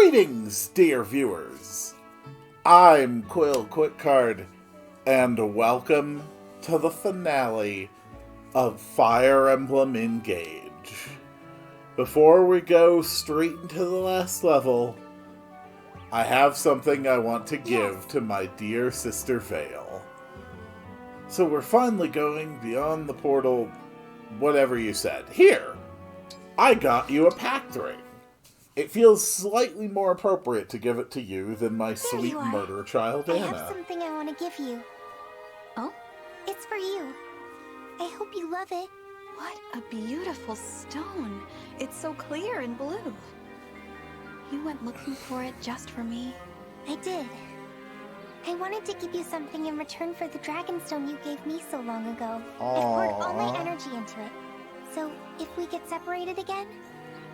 Greetings, dear viewers. I'm Quill Quickcard, and welcome to the finale of Fire Emblem Engage. Before we go straight into the last level, I have something I want to give to my dear sister Vale. So we're finally going beyond the portal, whatever you said. Here, I got you a pact ring. It feels slightly more appropriate to give it to you than my sweet murder child, Anna. I have something I want to give you. Oh? It's for you. I hope you love it. What a beautiful stone. It's so clear and blue. You went looking for it just for me? I did. I wanted to give you something in return for the dragonstone you gave me so long ago. Aww. I've poured all my energy into it. So, if we get separated again,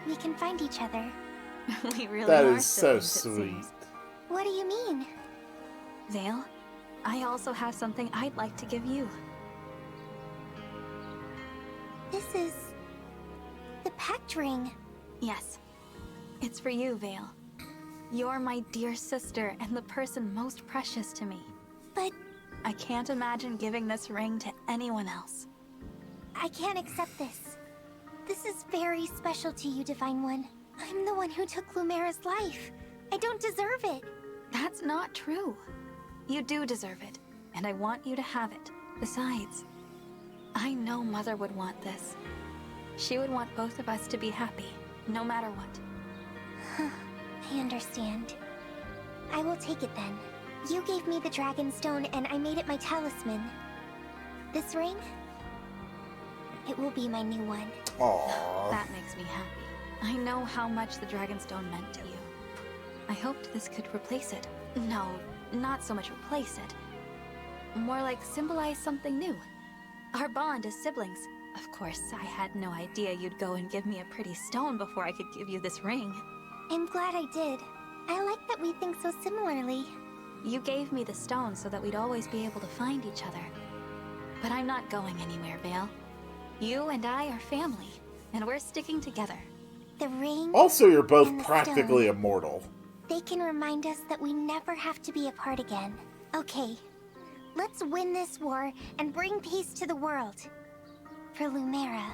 we can find each other. We really That are is so siblings, it sweet. seems. What do you mean? Vale, I also have something I'd like to give you. This is... the pact ring. Yes. It's for you, Vale. You're my dear sister and the person most precious to me. But... I can't imagine giving this ring to anyone else. I can't accept this. This is very special to you, Divine One. I'm the one who took Lumera's life. I don't deserve it. That's not true. You do deserve it, and I want you to have it. Besides, I know Mother would want this. She would want both of us to be happy, no matter what. I understand. I will take it then. You gave me the Dragonstone and I made it my talisman. This ring? It will be my new one. Aww. That makes me happy. I know how much the Dragonstone meant to you. I hoped this could replace it. No, not so much replace it. More like symbolize something new. Our bond as siblings. Of course, I had no idea you'd go and give me a pretty stone before I could give you this ring. I'm glad I did. I like that we think so similarly. You gave me the stone so that we'd always be able to find each other. But I'm not going anywhere, Vale. You and I are family, and we're sticking together. The ring... Also, you're both and the practically stone. immortal. They can remind us that we never have to be apart again. Okay, let's win this war and bring peace to the world. For Lumera.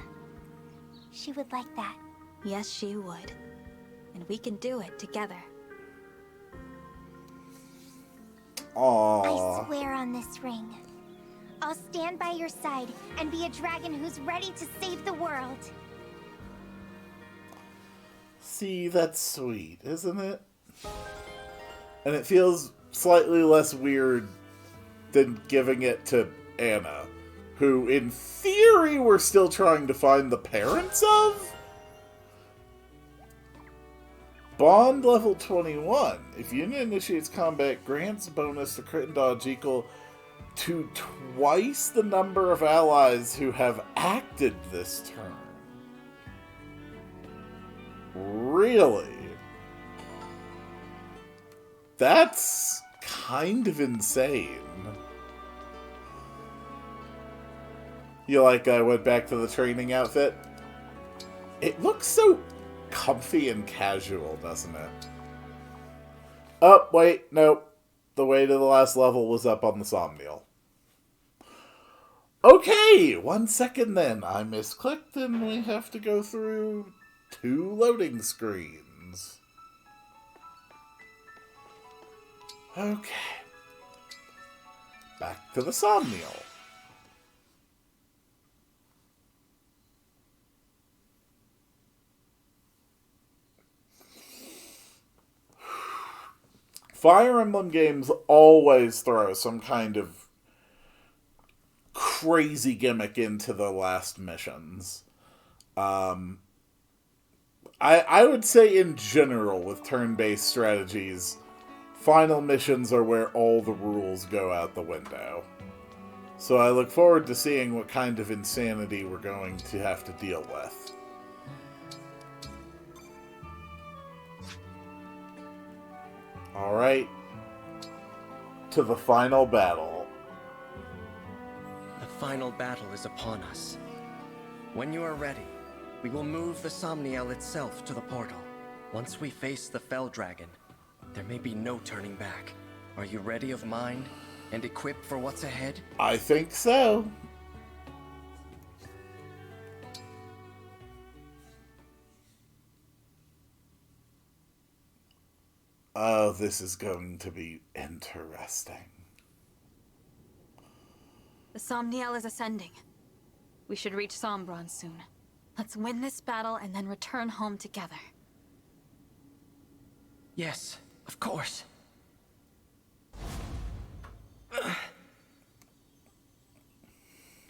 She would like that. Yes, she would. And we can do it together. Aww. I swear on this ring. I'll stand by your side and be a dragon who's ready to save the world. See, that's sweet, isn't it? And it feels slightly less weird than giving it to Anna, who, in theory, we're still trying to find the parents of? Bond level 21. If unit initiates combat, grants bonus to crit and dodge equal to twice the number of allies who have acted this turn. Really? That's kind of insane. You like I went back to the training outfit? It looks so comfy and casual, doesn't it? Oh, wait, nope. The way to the last level was up on the Somnial. Okay, 1 second then. I misclicked and we have to go through 2 loading screens. Okay. Back to the Somnial. Fire Emblem games always throw some kind of crazy gimmick into the last missions. I would say in general with turn-based strategies, final missions are where all the rules go out the window. So I look forward to seeing what kind of insanity we're going to have to deal with. Alright. To the final battle. The final battle is upon us. When you are ready, we will move the Somniel itself to the portal. Once we face the Fell Dragon, there may be no turning back. Are you ready of mind and equipped for what's ahead? I think so. Oh, this is going to be interesting. The Somniel is ascending. We should reach Sombron soon. Let's win this battle and then return home together. Yes, of course.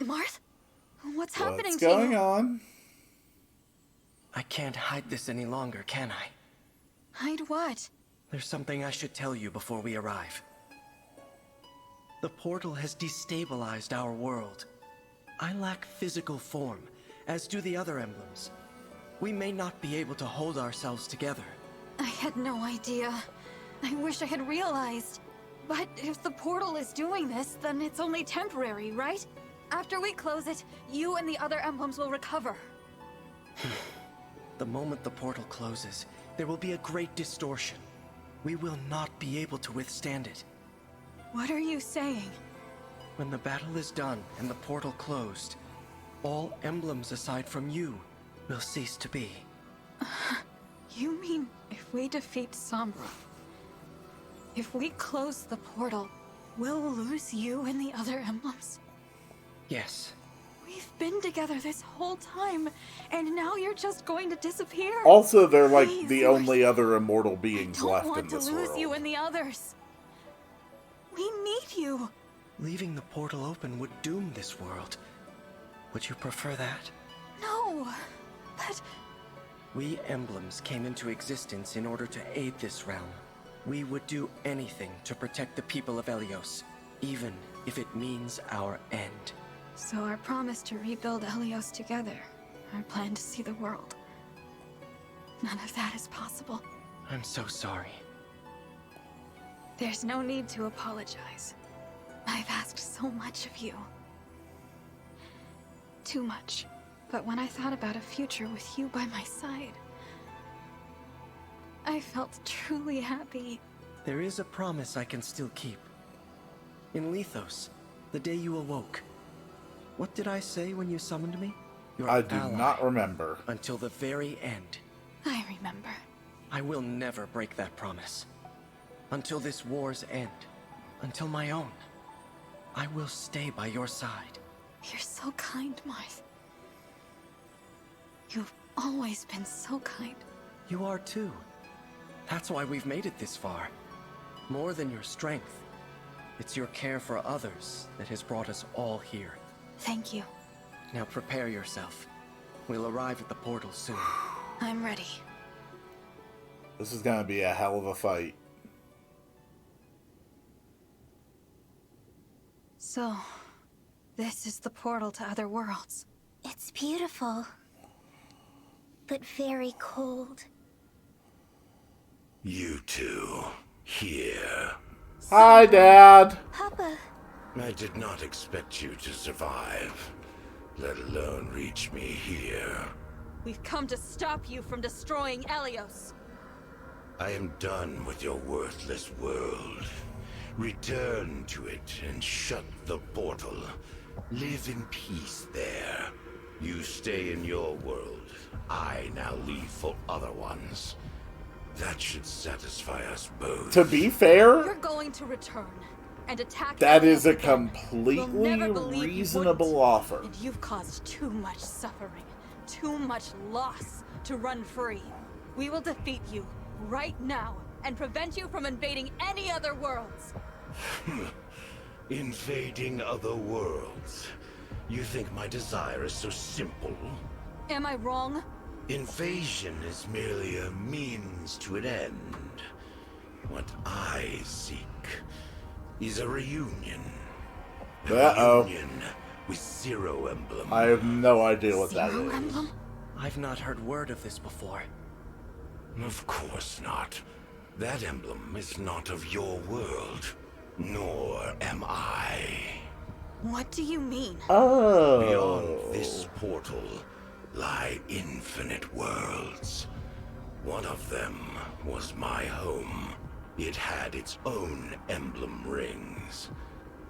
Marth? What's happening What's to you? going on? I can't hide this any longer, can I? Hide what? There's something I should tell you before we arrive. The portal has destabilized our world. I lack physical form, as do the other emblems. We may not be able to hold ourselves together. I had no idea. I wish I had realized. But if the portal is doing this, then it's only temporary, right? After we close it, you and the other emblems will recover. The moment the portal closes, there will be a great distortion. We will not be able to withstand it. What are you saying? When the battle is done and the portal closed, all emblems aside from you will cease to be. You mean if we defeat Sombra, if we close the portal, we'll lose you and the other emblems? Yes. We've been together this whole time, and now you're just going to disappear? Also, they're like Please, the Marth. only other immortal beings I left don't in want to this lose world. you and the others. We need you. Leaving the portal open would doom this world. Would you prefer that? No, but We emblems came into existence in order to aid this realm. We would do anything to protect the people of Helios, even if it means our end. so our promise to rebuild Helios together, our plan to see the world, none of that is possible. I'm so sorry. There's no need to apologize. I've asked so much of you. Too much. But when I thought about a future with you by my side, I felt truly happy. There is a promise I can still keep. In Lethos, the day you awoke, what did I say when you summoned me? Your I do ally, not remember. until the very end. I remember. I will never break that promise. Until this war's end. Until my own. I will stay by your side. You're so kind, Marth. You've always been so kind. You are too. That's why we've made it this far. More than your strength. It's your care for others that has brought us all here. Thank you. Now prepare yourself. We'll arrive at the portal soon. I'm ready. This is gonna be a hell of a fight. So, this is the portal to other worlds. It's beautiful, but very cold. You two, here. Hi, Dad! Papa, I did not expect you to survive, let alone reach me here. We've come to stop you from destroying Helios. I am done with your worthless world. Return to it and shut the portal. Live in peace there. You stay in your world. I now leave for other ones. That should satisfy us both. To be fair, You're going to return and attack that Helios is a again. completely We'll never believe you reasonable wouldn't. offer. And you've caused too much suffering, too much loss to run free. We will defeat you right now and prevent you from invading any other worlds. Invading other worlds. You think my desire is so simple? Am I wrong? Invasion is merely a means to an end. What I seek is a reunion. A Uh-oh. reunion with Zero Emblem. I have no idea what that Zero is. Emblem? I've not heard word of this before. Of course not. That emblem is not of your world. Nor am I. What do you mean? Oh. Beyond this portal lie infinite worlds. One of them was my home. It had its own emblem rings,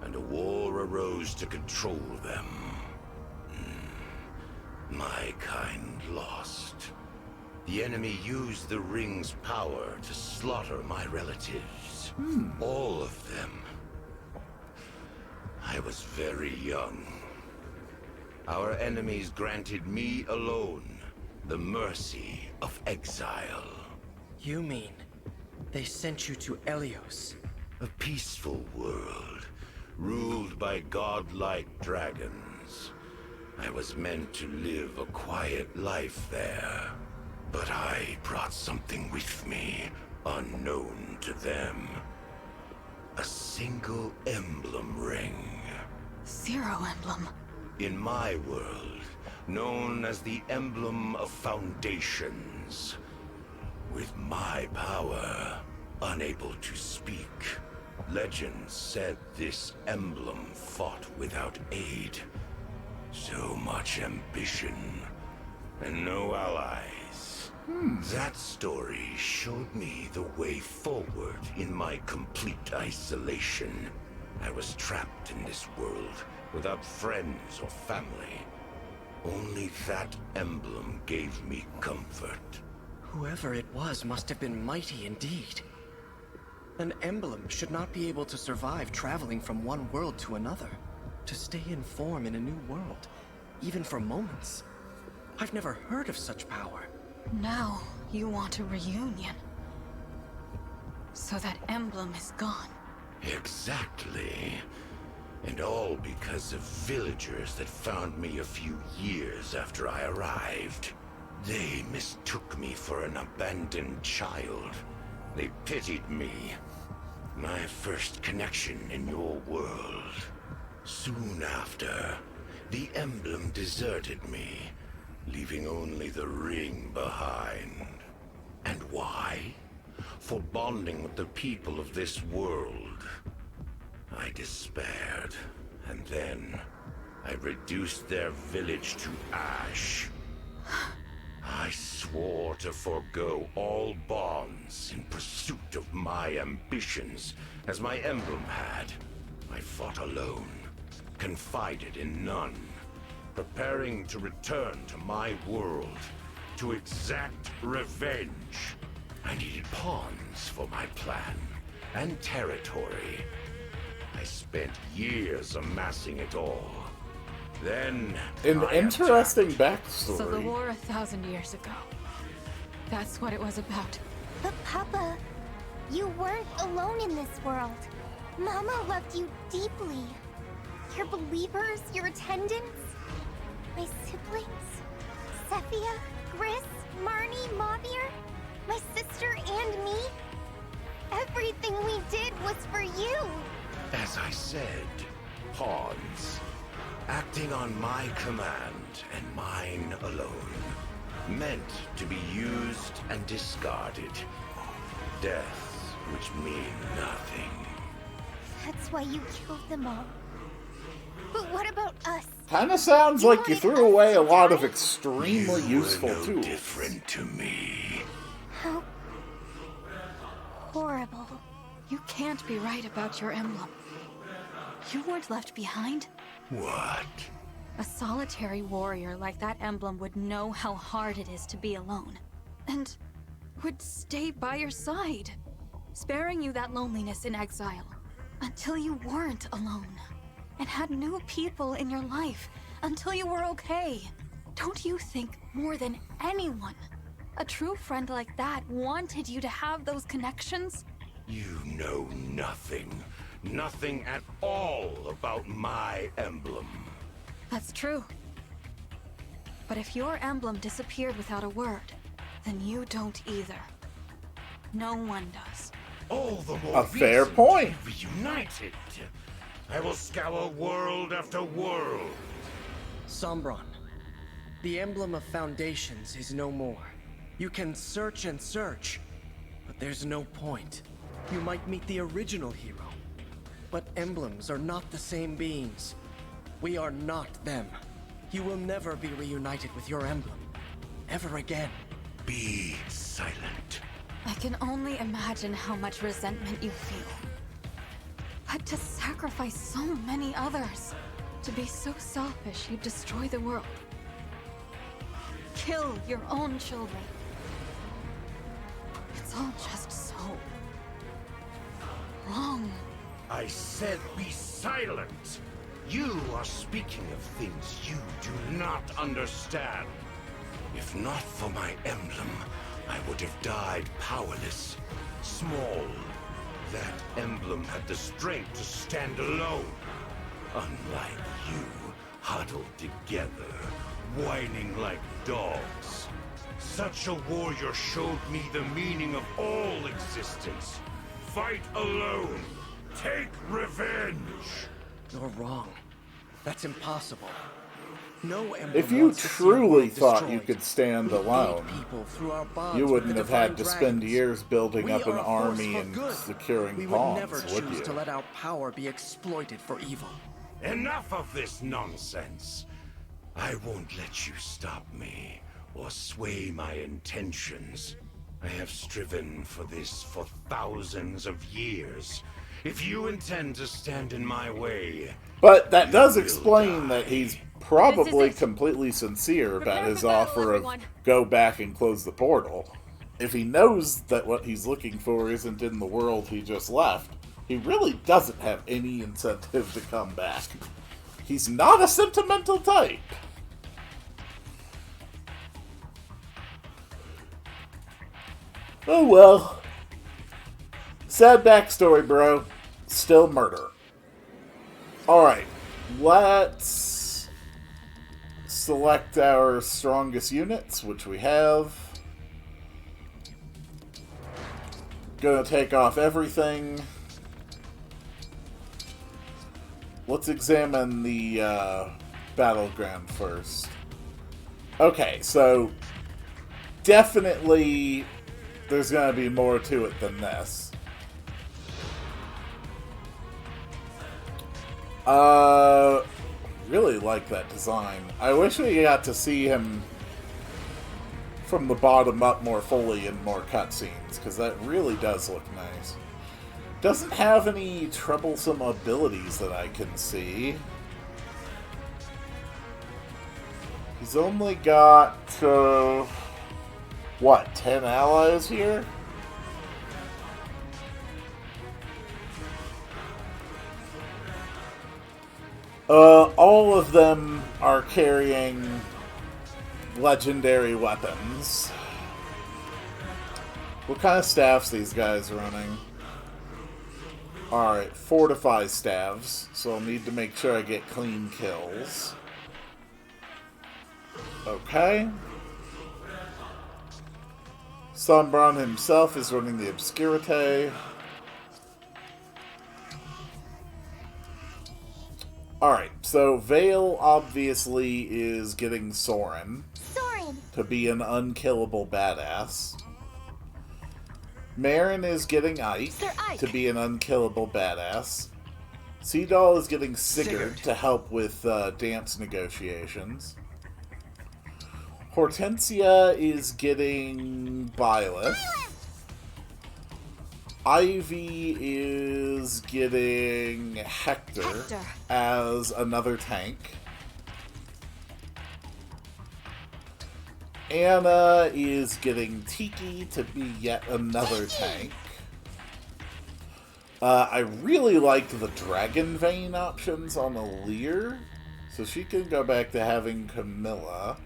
and a war arose to control them. My kind lost. The enemy used the ring's power to slaughter my relatives. All of them. I was very young. Our enemies granted me alone the mercy of exile. You mean they sent you to Helios? A peaceful world, ruled by godlike dragons. I was meant to live a quiet life there. But I brought something with me, unknown to them. A single emblem ring. Zero emblem. In my world, known as the Emblem of Foundations. With my power, unable to speak, legends said this emblem fought without aid. So much ambition, and no allies. That story showed me the way forward in my complete isolation. I was trapped in this world, without friends or family. Only that emblem gave me comfort. Whoever it was must have been mighty indeed. An emblem should not be able to survive traveling from one world to another. To stay in form in a new world, even for moments. I've never heard of such power. Now you want a reunion. So that emblem is gone. Exactly. And all because of villagers that found me a few years after I arrived. They mistook me for an abandoned child. They pitied me. My first connection in your world. Soon after, the emblem deserted me, leaving only the ring behind. And why? For bonding with the people of this world. I despaired, and then I reduced their village to ash. I swore to forego all bonds in pursuit of my ambitions, as my emblem had. I fought alone, confided in none, preparing to return to my world, to exact revenge. I needed pawns for my plan, and territory. I spent years amassing it all. Then An I interesting attacked. backstory. So the war 1,000 years ago. That's what it was about. But Papa, you weren't alone in this world. Mama loved you deeply. Your believers, your attendants, my siblings, Sephia, Gris, Marnie, Mavir, my sister and me. Everything we did was for you. As I said, pawns. Acting on my command and mine alone. Meant to be used and discarded. Deaths which mean nothing. That's why you killed them all. But what about us? Kinda sounds You like you wanted threw us away to a lot of die? extremely You useful were no tools. different to me. How horrible. You can't be right about your emblem. You weren't left behind. What? A solitary warrior like that emblem would know how hard it is to be alone. And would stay by your side, sparing you that loneliness in exile. Until you weren't alone. And had new people in your life. Until you were okay. Don't you think more than anyone, a true friend like that wanted you to have those connections? You know nothing. Nothing at all about my emblem. That's true. But if your emblem disappeared without a word, then you don't either. No one does. All the more A fair reason point. to be reunited. I will scour world after world. Sombron, the Emblem of Foundations is no more. You can search and search, but there's no point. You might meet the original hero, but emblems are not the same beings. We are not them. You will never be reunited with your emblem. Ever again. Be silent. I can only imagine how much resentment you feel. But to sacrifice so many others, to be so selfish you'd destroy the world. Kill your own children. It's all just so wrong. I said be silent! You are speaking of things you do not understand. If not for my emblem, I would have died powerless, small. That emblem had the strength to stand alone. Unlike you, huddled together, whining like dogs. Such a warrior showed me the meaning of all existence. Fight alone. Take revenge. You're wrong. That's impossible. No emblem If you wants to see a truly world thought you destroyed. could stand We aid alone, people through our bonds you with wouldn't the have had to divine spend dragons. years building We up an are a force army for and good. securing We would pawns, never would choose you? to let our power be exploited for evil. Enough of this nonsense. I won't let you stop me or sway my intentions. I have striven for this for thousands of years. If you intend to stand in my way, But that you does will explain die. that he's probably This is it. completely sincere about Prepare his for battle, offer of everyone. go back and close the portal. If he knows that what he's looking for isn't in the world he just left, he really doesn't have any incentive to come back. He's not a sentimental type. Oh well. Sad backstory, bro. Still murder. Alright, let's select our strongest units, which we have. Gonna take off everything. Let's examine the battleground first. Okay, so definitely there's gonna be more to it than this. Really like that design. I wish we got to see him from the bottom up more fully in more cutscenes, because that really does look nice. Doesn't have any troublesome abilities that I can see. He's only got, what, 10 allies here? All of them are carrying legendary weapons. What kind of staffs these guys running? Alright, fortify staves, so I'll need to make sure I get clean kills. Okay. Sombron himself is running the Obscurite. Alright, so Vale obviously is getting Soren Soren! to be an unkillable badass. Marin is getting Ike, Sir Ike. to be an unkillable badass. Seadoll is getting Sigurd to help with dance negotiations. Hortensia is getting Byleth. Ivy is getting Hector as another tank. Anna is getting Tiki to be yet another tank. I really liked the Dragon Vein options on Alear, so she can go back to having Camilla.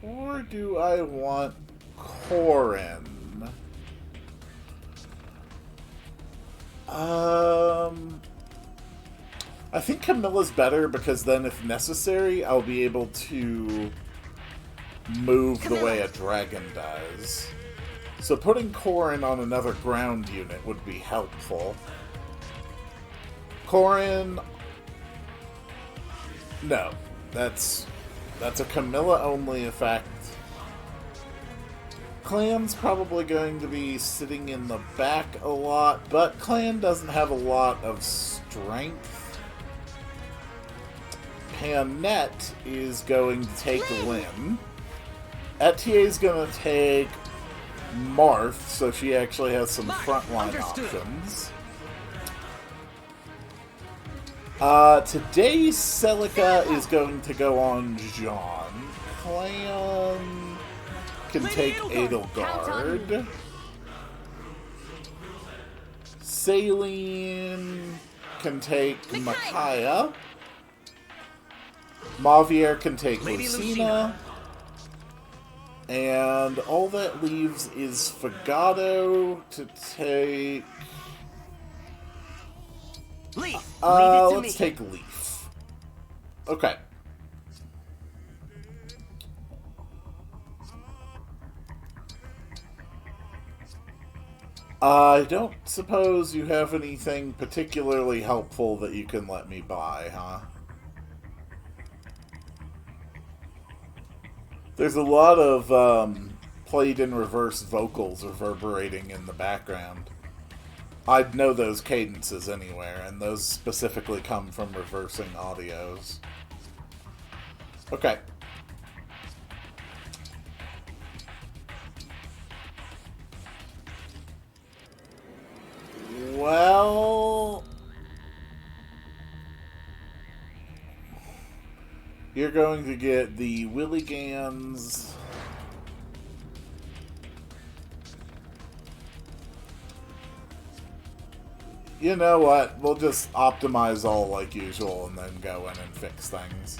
Or do I want Corin? I think Camilla's better because then if necessary, I'll be able to move the way a dragon does. So putting Corin on another ground unit would be helpful. Corin... No. That's a Camilla-only effect. Clan's probably going to be sitting in the back a lot, but Clan doesn't have a lot of strength. Panette is going to take Lynn, Etie's gonna take Marth, so she actually has some frontline Understood. options. Today, Celica is going to go on Jean. Clan can take Edelgard. Saline can take Micaiah. Mavier can take Lady Lucina. And all that leaves is Fagado to take... Leaf, leave it to let's me. take Leaf. Okay. I don't suppose you have anything particularly helpful that you can let me buy, huh? There's a lot of played in reverse vocals reverberating in the background. I'd know those cadences anywhere, and those specifically come from reversing audios. Okay. Well... You're going to get the Willigans... You know what? We'll just optimize all like usual and then go in and fix things.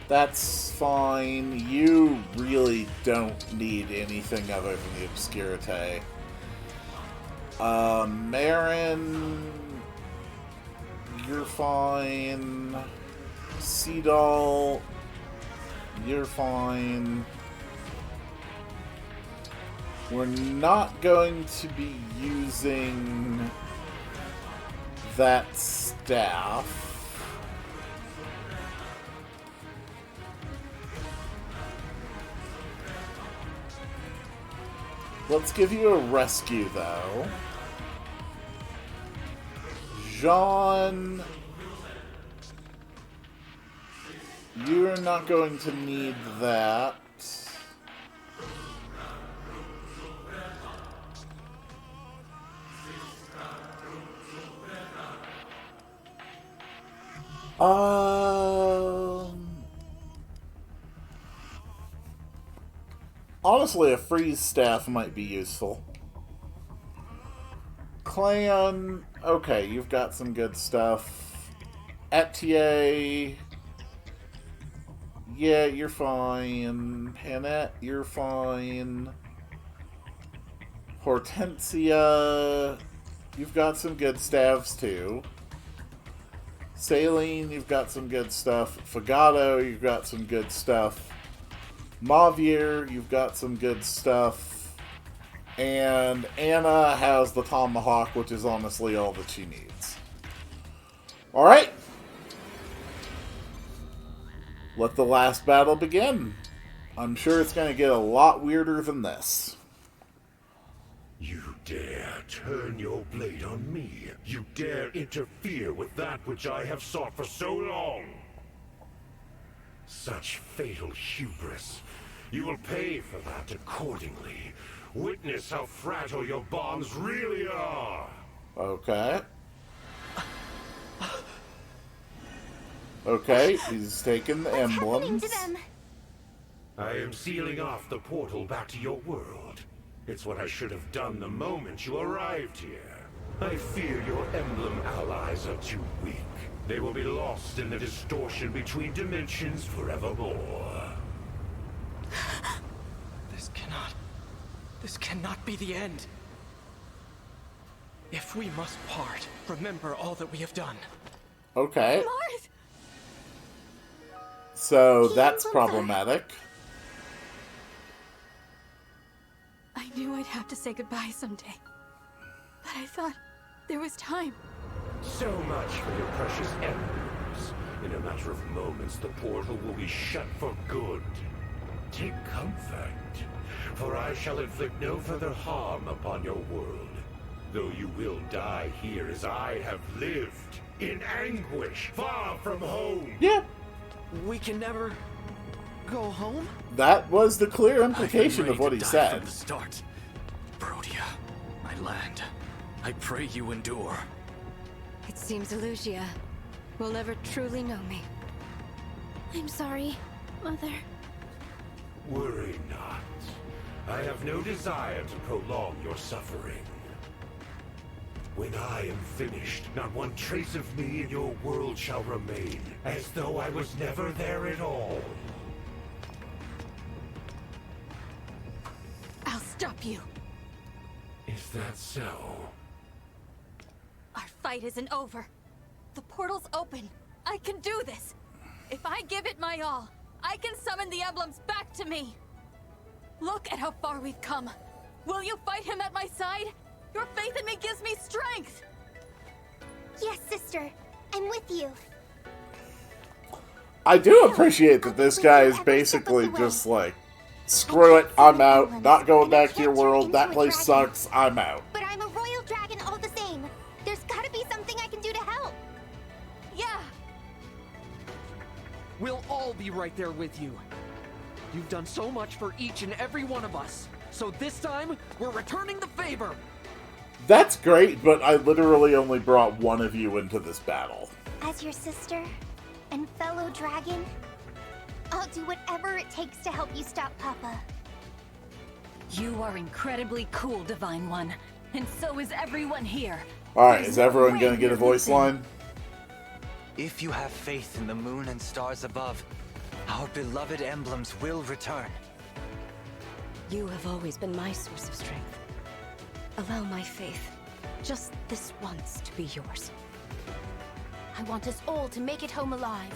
That's fine. You really don't need anything other than the Obscurite. Marin... You're fine. Seedal... You're fine. We're not going to be using that staff. Let's give you a rescue, though. Jean... You're not going to need that. Honestly, a freeze staff might be useful. Clan, okay, you've got some good stuff. Etier, yeah, you're fine. Panette, you're fine. Hortensia, you've got some good staffs too. Saline, you've got some good stuff. Fagado, you've got some good stuff. Mavier, you've got some good stuff. And Anna has the Tomahawk, which is honestly all that she needs. Alright. Let the last battle begin. I'm sure it's going to get a lot weirder than this. You dare turn your blade on me. You dare interfere with that which I have sought for so long. Such fatal hubris. You will pay for that accordingly. Witness how fragile your bonds really are. Okay. Okay, he's taken the What's happening emblems. to them? I am sealing off the portal back to your world. It's what I should have done the moment you arrived here. I fear your emblem allies are too weak. They will be lost in the distortion between dimensions forevermore. This cannot be the end. If we must part, remember all that we have done. Okay, Marth! so The that's emblems are- problematic. I knew I'd have to say goodbye someday. But I thought there was time. So much for your precious emblems. In a matter of moments, the portal will be shut for good. Take comfort, for I shall inflict no further harm upon your world. though you will die here as I have lived, in anguish, far from home. Yeah, We can never go home? that was the clear I've been implication ready of what to he die said. from the start. Brodia, my land, I pray you endure. It seems Elusia will never truly know me. I'm sorry, Mother. Worry not. I have no desire to prolong your suffering. When I am finished, not one trace of me in your world shall remain, as though I was never there at all. I'll stop you. Is that so? Our fight isn't over. The portal's open. I can do this. If I give it my all, I can summon the emblems back to me. Look at how far we've come. Will you fight him at my side? Your faith in me gives me strength. Yes, sister. I'm with you. I do appreciate that this guy is basically just like, screw it, I'm out, not going back to your world, that place sucks, I'm out. But I'm a royal dragon all the same. There's gotta be something I can do to help. Yeah. We'll all be right there with you. You've done so much for each and every one of us. So this time, we're returning the favor. That's great, but I literally only brought one of you into this battle. As your sister and fellow dragon, I'll do whatever it takes to help you stop Papa. You are incredibly cool, Divine One. And so is everyone here. Alright, is everyone gonna get a voice line? If you have faith in the moon and stars above, our beloved emblems will return. You have always been my source of strength. Allow my faith, just this once, to be yours. I want us all to make it home alive.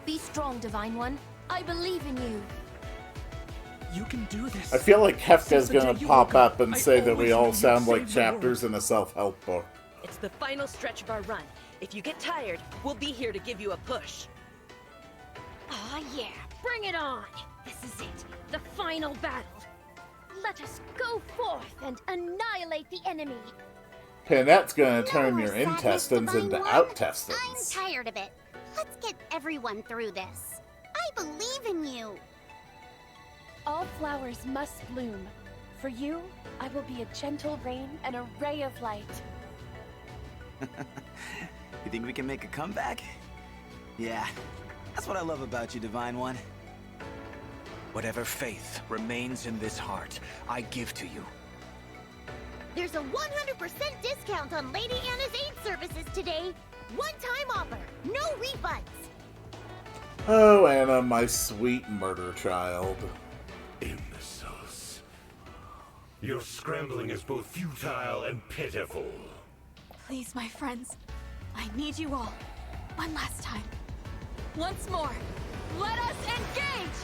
Be strong, Divine One. I believe in you. You can do this. I feel like Hefka's Since the gonna day you pop woke up and I say that always we knew all you'd sound like save the world. chapters in a self-help book. It's the final stretch of our run. If you get tired, we'll be here to give you a push. Ah, yeah, bring it on! This is it, the final battle. Let us go forth and annihilate the enemy. Pinette's gonna turn your sadness, intestines Divine into One. out-testines. I'm tired of it. Let's get everyone through this. I believe in you. All flowers must bloom. For you, I will be a gentle rain and a ray of light. You think we can make a comeback? Yeah, that's what I love about you, Divine One. Whatever faith remains in this heart, I give to you. There's a 100% discount on Lady Anna's aid services today. One-time offer, no refunds. Oh, Anna, my sweet murder child. Imbeciles. Your scrambling is both futile and pitiful. Please, my friends. I need you all. One last time. Once more. Let us engage!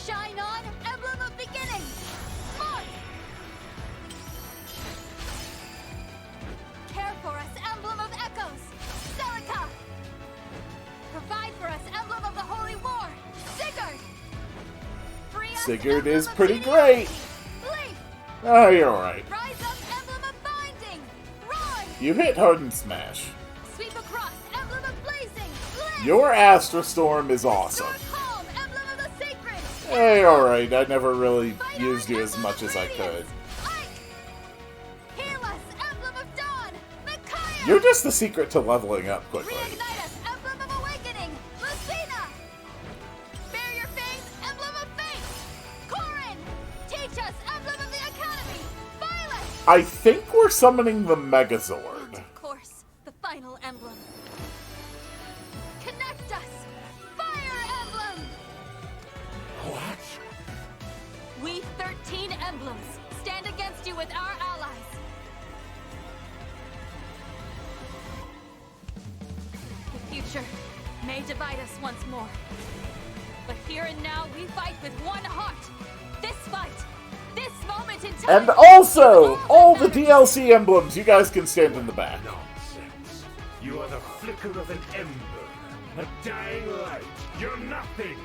Shine on, Emblem of Beginning! March! Care for us, Emblem of Echoes! Celica! Provide for us, Emblem of the Holy War! Sigurd! Free us, Sigurd Emblem is of pretty Genealogy! great. Leaf! Oh, you're alright. Rise up, Emblem of Binding! Run! You hit hard and smash. Sweep across, Emblem of Blazing! Blitz! Your Astra Storm is awesome. Calm, Emblem of the Sacred! Hey, alright, I never really used you as much as I could. Heal us, Emblem of Dawn! Micaiah! You're just the secret to leveling up quickly. Reignite us, Emblem of Awakening! Lucina! Bear your fangs, Emblem of Fate! Corin! Teach us, Emblem of the Academy! Violet! I think we're summoning the Megazord. Of course, the final emblem. Connect us! Fire Emblem! What? We 13 emblems stand against you with our allies. The future may divide us once more. But here and now, we fight with one heart. This fight, this moment in time. And also, all the DLC emblems, you guys can stand in the back. Nonsense. You are the flicker of an ember, a dying light. You're nothing.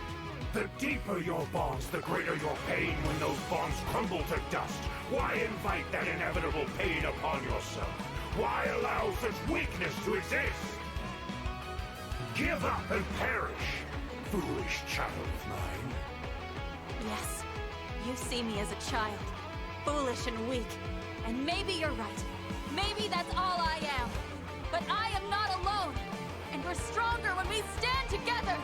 The deeper your bonds, the greater your pain when those bonds crumble to dust. Why invite that inevitable pain upon yourself? Why allow such weakness to exist? Give up and perish, foolish child of mine. Yes, you see me as a child, foolish and weak. And maybe you're right. Maybe that's all I am. But I am not alone. And we're stronger when we stand together.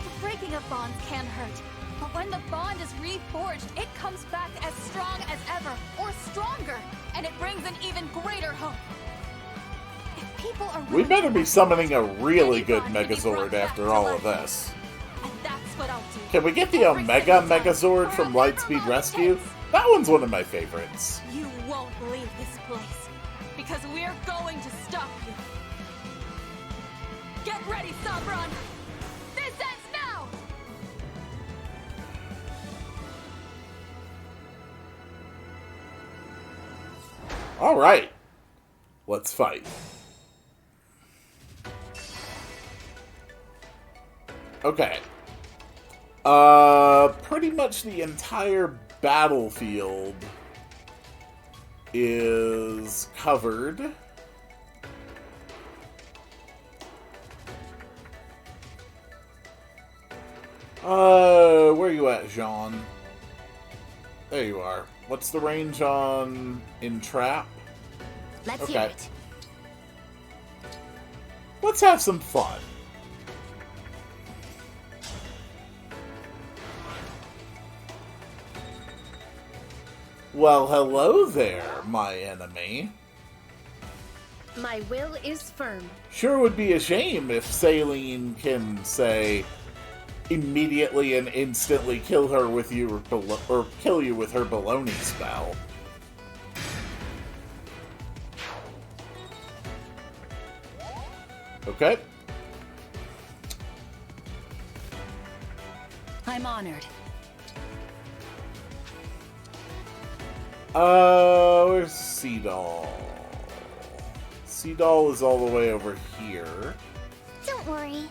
The breaking of bonds can hurt. But when the bond is reforged, it comes back as strong as ever, or stronger. And it brings an even greater hope. If people are We better be summoning a really good Megazord after all of this. And that's what I'll do. Can we get the Omega Megazord from Lightspeed Rescue? That one's one of my favorites. You won't leave this place, because we're going to stop you. Get ready, Sabron! This ends now! Alright. Let's fight. Okay. Pretty much the entire battlefield is covered. Where you at, Jean? There you are. What's the range on Entrap? Let's hear it. Let's have some fun. Well, hello there, my enemy. My will is firm. Sure would be a shame if Saline can, say, immediately and instantly kill her with you or kill you with her baloney spell. Okay. I'm honored. Where's Seadoll? Seadoll is all the way over here. Don't worry.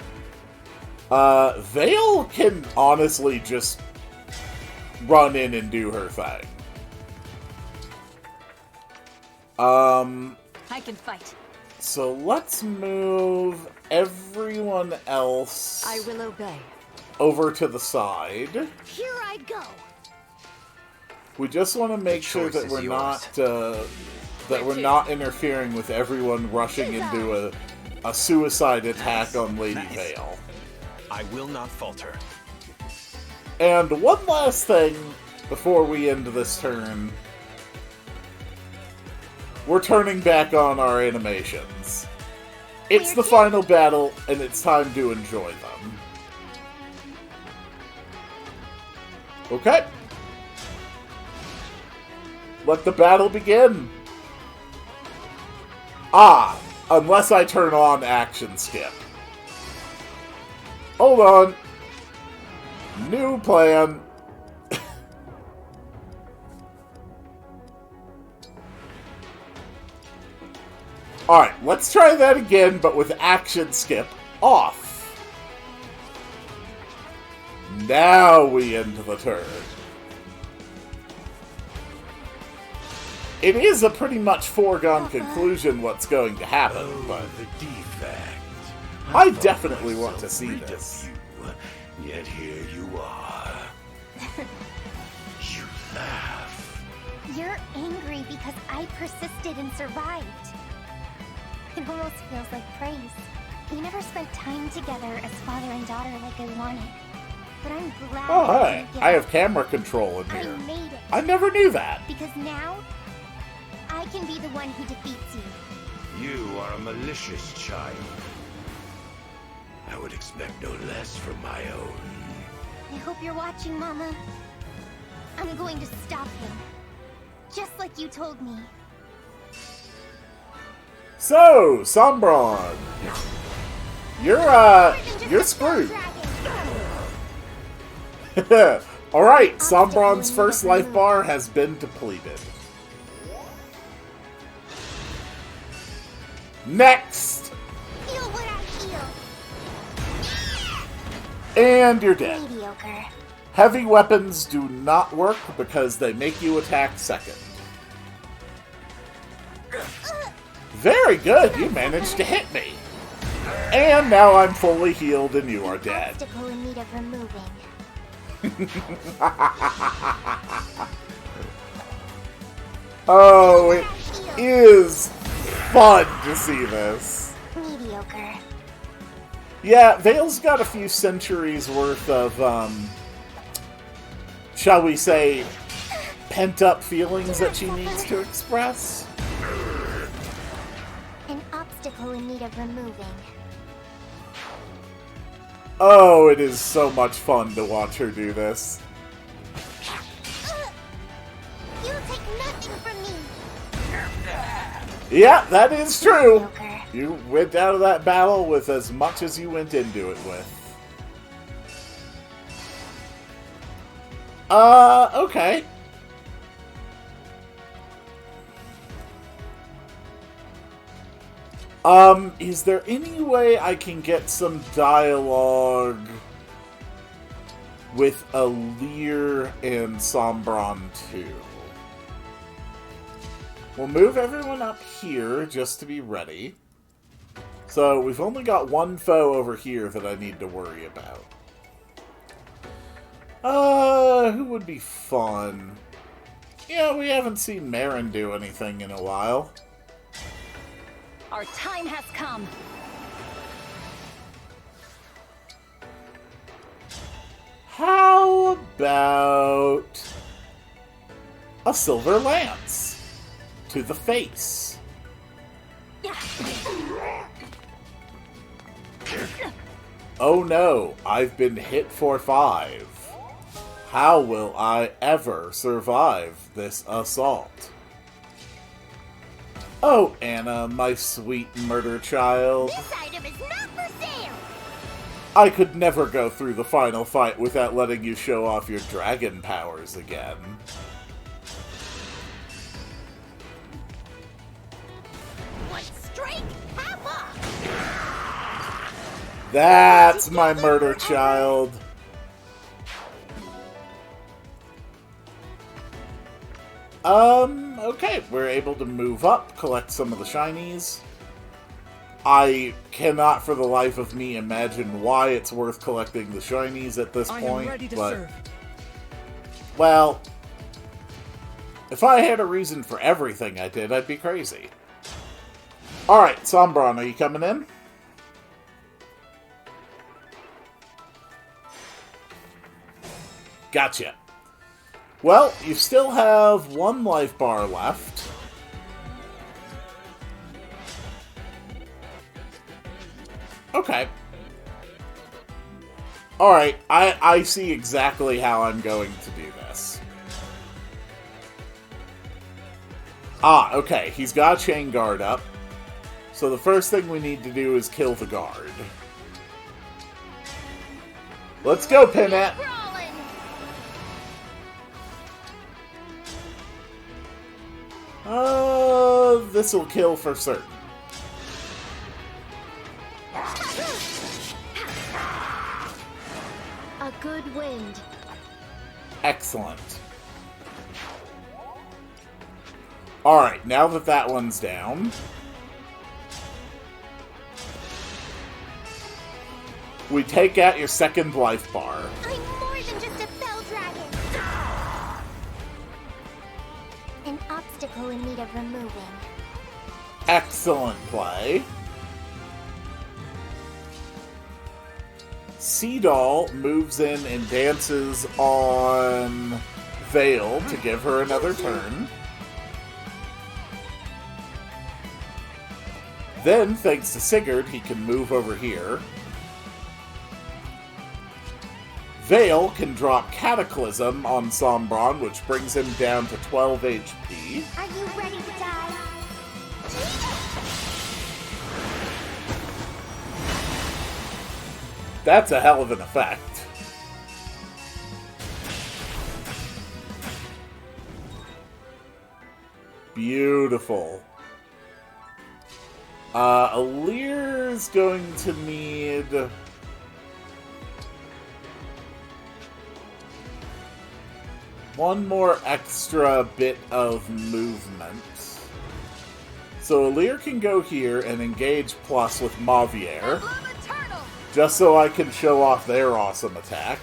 Vale can honestly just run in and do her thing. I can fight. So let's move everyone else I will obey. over to the side. Here I go. We just want to make sure that we're not interfering with everyone rushing into a suicide attack on Lady Vale. I will not falter. And one last thing before we end this turn. We're turning back on our animations. It's the final battle, and it's time to enjoy them. Okay. Let the battle begin. Ah, unless I turn on action skip. Hold on. New plan. Alright, let's try that again, but with action skip off. Now we end the turn. It is a pretty much foregone conclusion what's going to happen, but the defect. I definitely want to see this. Yet here you are. You laugh. You're angry because I persisted and survived. It almost feels like praise. We never spent time together as father and daughter like I wanted. But I'm glad Oh, I hey, didn't give I up. have camera control in here. I made it. I never knew that. Because now, I can be the one who defeats you. You are a malicious child. I would expect no less from my own. I hope you're watching, Mama. I'm going to stop him. Just like you told me. So, Sombron, you're screwed. Alright, Sombron's first life bar has been depleted. Next! Feel what I feel. And you're dead. Mediocre. Heavy weapons do not work because they make you attack second. Very good, you managed to hit me. And now I'm fully healed and you are dead. Obstacle in need of removing. Oh, it is fun to see this. Mediocre. Yeah, Vale's got a few centuries worth of, shall we say, pent-up feelings that she needs to express. An obstacle in need of removing. Oh, it is so much fun to watch her do this. You'll take nothing from me. Yeah, that is true. You went out of that battle with as much as you went into it with. Okay. Is there any way I can get some dialogue with Alir and Sombron too? We'll move everyone up here just to be ready. So we've only got one foe over here that I need to worry about. Who would be fun? Yeah, we haven't seen Marin do anything in a while. Our time has come. How about a silver lance to the face? Oh no, I've been hit for 5. How will I ever survive this assault? Oh, Anna, my sweet murder child. This item is not for sale. I could never go through the final fight without letting you show off your dragon powers again. One strike, half off. That's my murder child. Okay, we're able to move up, collect some of the shinies. I cannot for the life of me imagine why it's worth collecting the shinies at this point, but... serve. Well, if I had a reason for everything I did, I'd be crazy. Alright, Sombron, are you coming in? Gotcha. Well, you still have 1 life bar left. Okay. Alright, I see exactly how I'm going to do this. Ah, okay, he's got a chain guard up. So the first thing we need to do is kill the guard. Let's go, Pinette! This'll kill for certain. A good wind. Excellent. Alright, now that that one's down, we take out your second life bar. I'm more than just a fell dragon. An obstacle in need of removing. Excellent play. Seadoll moves in and dances on Vale to give her another turn. Then, thanks to Sigurd, he can move over here. Vale can drop Cataclysm on Sombron, which brings him down to 12 HP. Are you ready to die? That's a hell of an effect. Beautiful. Alir's going to need one more extra bit of movement. So Alir can go here and engage plus with Mavier, just so I can show off their awesome attack.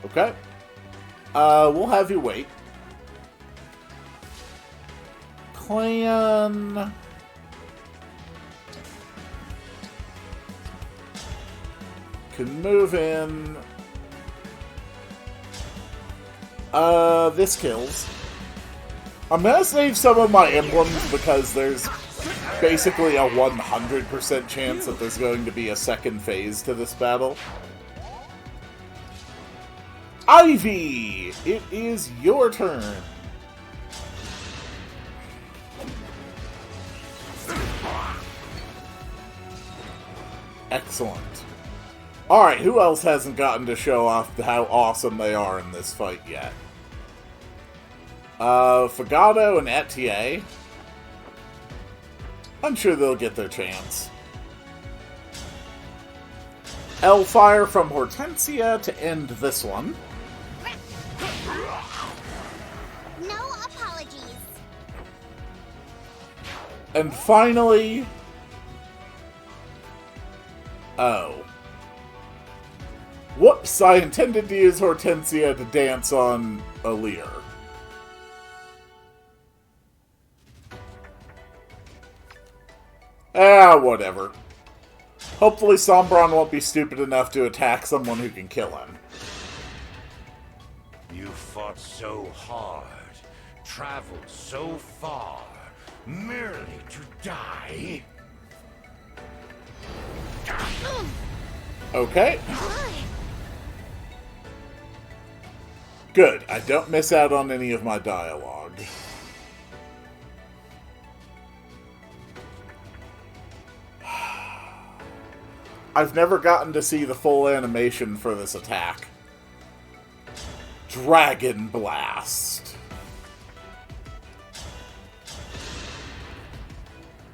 Okay. We'll have you wait. Clan... can move in. This kills. I'm gonna save some of my emblems because there's basically a 100% chance that there's going to be a second phase to this battle. Ivy! It is your turn. Excellent. Alright, who else hasn't gotten to show off how awesome they are in this fight yet? Fagado and Etier. I'm sure they'll get their chance. Fire from Hortensia to end this one. No apologies. And finally... oh. Whoops, I intended to use Hortensia to dance on Alir. Whatever. Hopefully Sombron won't be stupid enough to attack someone who can kill him. You fought so hard, traveled so far, merely to die? Okay. Good. I don't miss out on any of my dialogue. I've never gotten to see the full animation for this attack. Dragon Blast.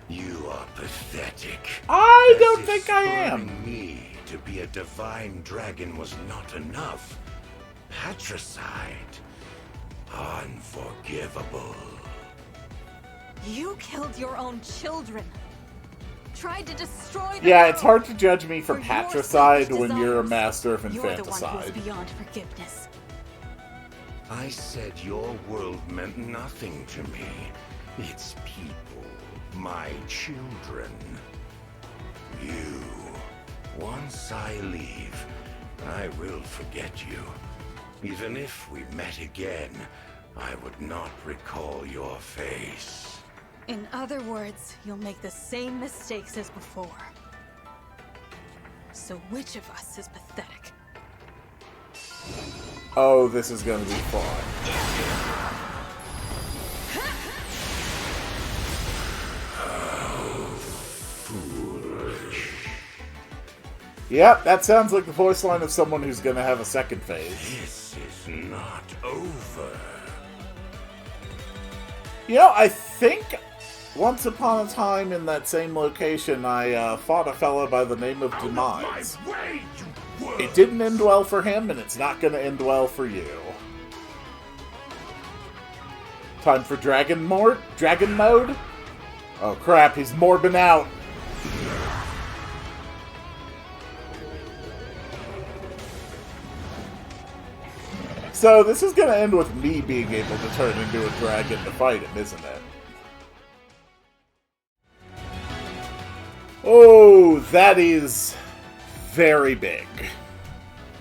You are pathetic. I don't think I am. Me to be a divine dragon was not enough. Patricide. Unforgivable. You killed your own children. Tried to destroy the Yeah, world. it's hard to judge me for your patricide selfish when you're a desires. master of You're the one who infanticide. is beyond forgiveness. I said your world meant nothing to me. Its people, my children. You. Once I leave, I will forget you. Even if we met again, I would not recall your face. In other words, you'll make the same mistakes as before. So which of us is pathetic? Oh, this is gonna be fun. Yep, that sounds like the voice line of someone who's gonna have a second phase. This is not over. You know, I think once upon a time in that same location, I fought a fella by the name of Demise. It didn't end well for him, and it's not gonna end well for you. Time for Dragon mode? Oh crap, he's morbing out. So this is gonna end with me being able to turn into a dragon to fight him, isn't it? Oh, that is very big.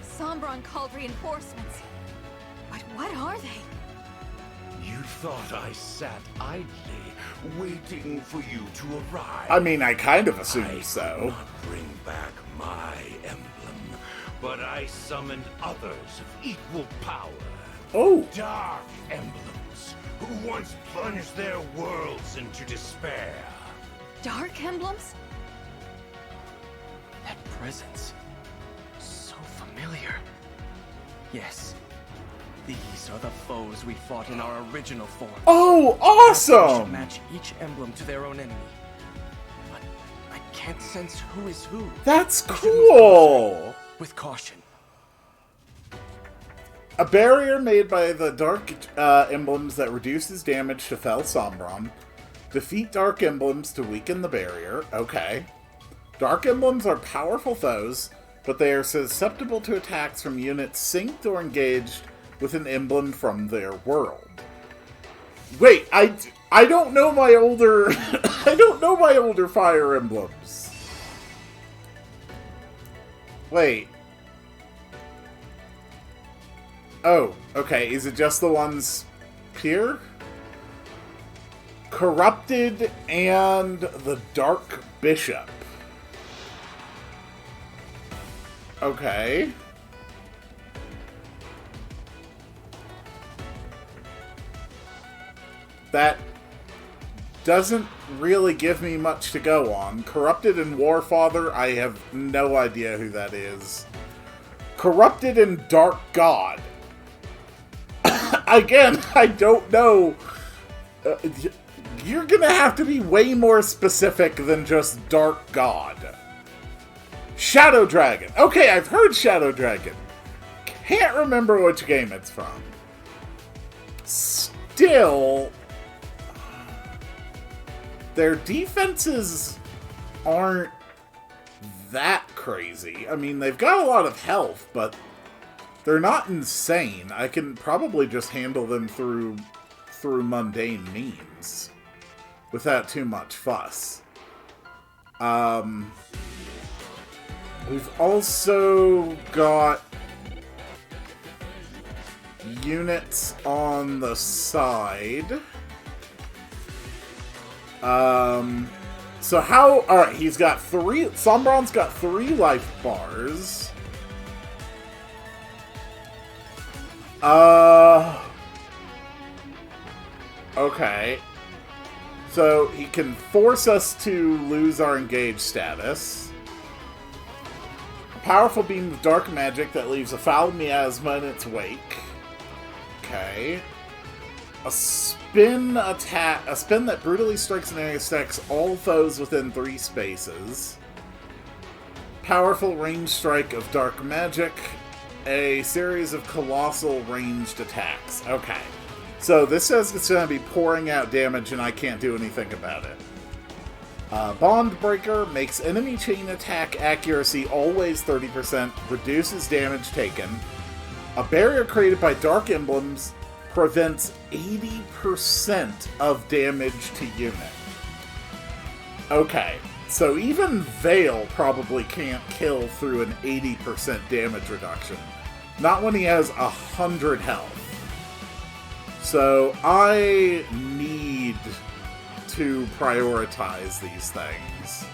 Sombron called reinforcements. But what are they? You thought I sat idly, waiting for you to arrive. I mean, I kind of assumed so. Could not bring back my emblem, but I summoned others of equal power. Oh. Dark emblems, who once plunged their worlds into despair. Dark emblems? That presence. So familiar. Yes. These are the foes we fought in our original form. Oh, awesome! We should match each emblem to their own enemy. But I can't sense who is who. That's cool! With caution. A barrier made by the dark emblems that reduces damage to Fel Sombron. Defeat dark emblems to weaken the barrier. Okay. Dark emblems are powerful foes, but they are susceptible to attacks from units synced or engaged with an emblem from their world. Wait, I don't know my older I don't know my older Fire Emblems. Wait. Oh, okay. Is it just the ones here? Corrupted and the Dark Bishop. Okay. That doesn't really give me much to go on. Corrupted and Warfather, I have no idea who that is. Corrupted and Dark God. Again, I don't know. You're gonna have to be way more specific than just Dark God. Shadow Dragon. Okay, I've heard Shadow Dragon. Can't remember which game it's from. Still, their defenses aren't that crazy. I mean, they've got a lot of health, but they're not insane. I can probably just handle them through mundane means without too much fuss. We've also got units on the side. So how... Alright, he's got 3... Sombron's got 3 life bars. Okay. So he can force us to lose our engaged status. A powerful beam of dark magic that leaves a foul miasma in its wake. Okay. A spin that brutally strikes an area stacks all foes within 3 spaces. Powerful range strike of dark magic. A series of colossal ranged attacks. Okay. So this says it's going to be pouring out damage and I can't do anything about it. Bond Breaker makes enemy chain attack accuracy always 30%, reduces damage taken. A barrier created by dark emblems prevents 80% of damage to unit. Okay, so even Veil probably can't kill through an 80% damage reduction. Not when he has 100 health. So I need to prioritize these things.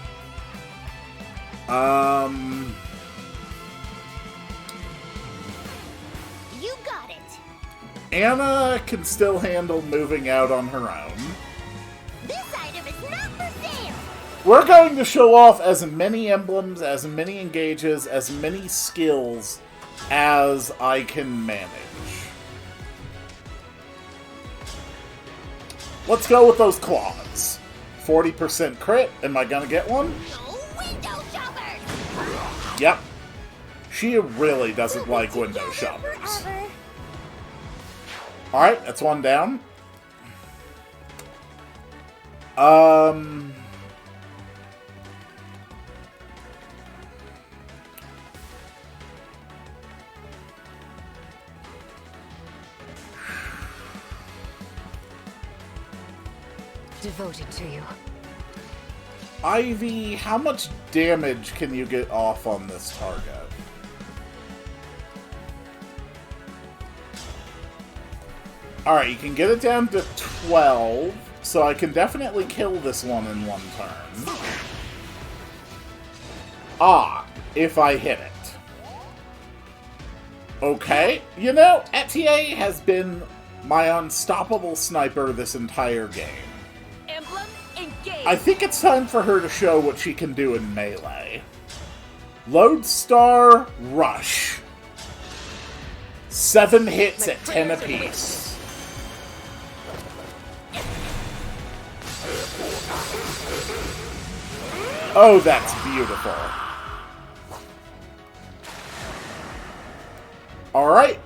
You got it. Anna can still handle moving out on her own. This item is not for sale. We're going to show off as many emblems, as many engages, as many skills as I can manage. Let's go with those claws. 40% crit. Am I gonna get one? Window shoppers. Yep. She really doesn't like window shoppers. Alright, that's one down. Devoted to you. Ivy, how much damage can you get off on this target? Alright, you can get it down to 12, so I can definitely kill this one in one turn. Ah, if I hit it. Okay, you know, Etier has been my unstoppable sniper this entire game. Emblem Engage! I think it's time for her to show what she can do in melee. Lodestar Rush. 7 hits at 10 apiece. Oh, that's beautiful. Alright.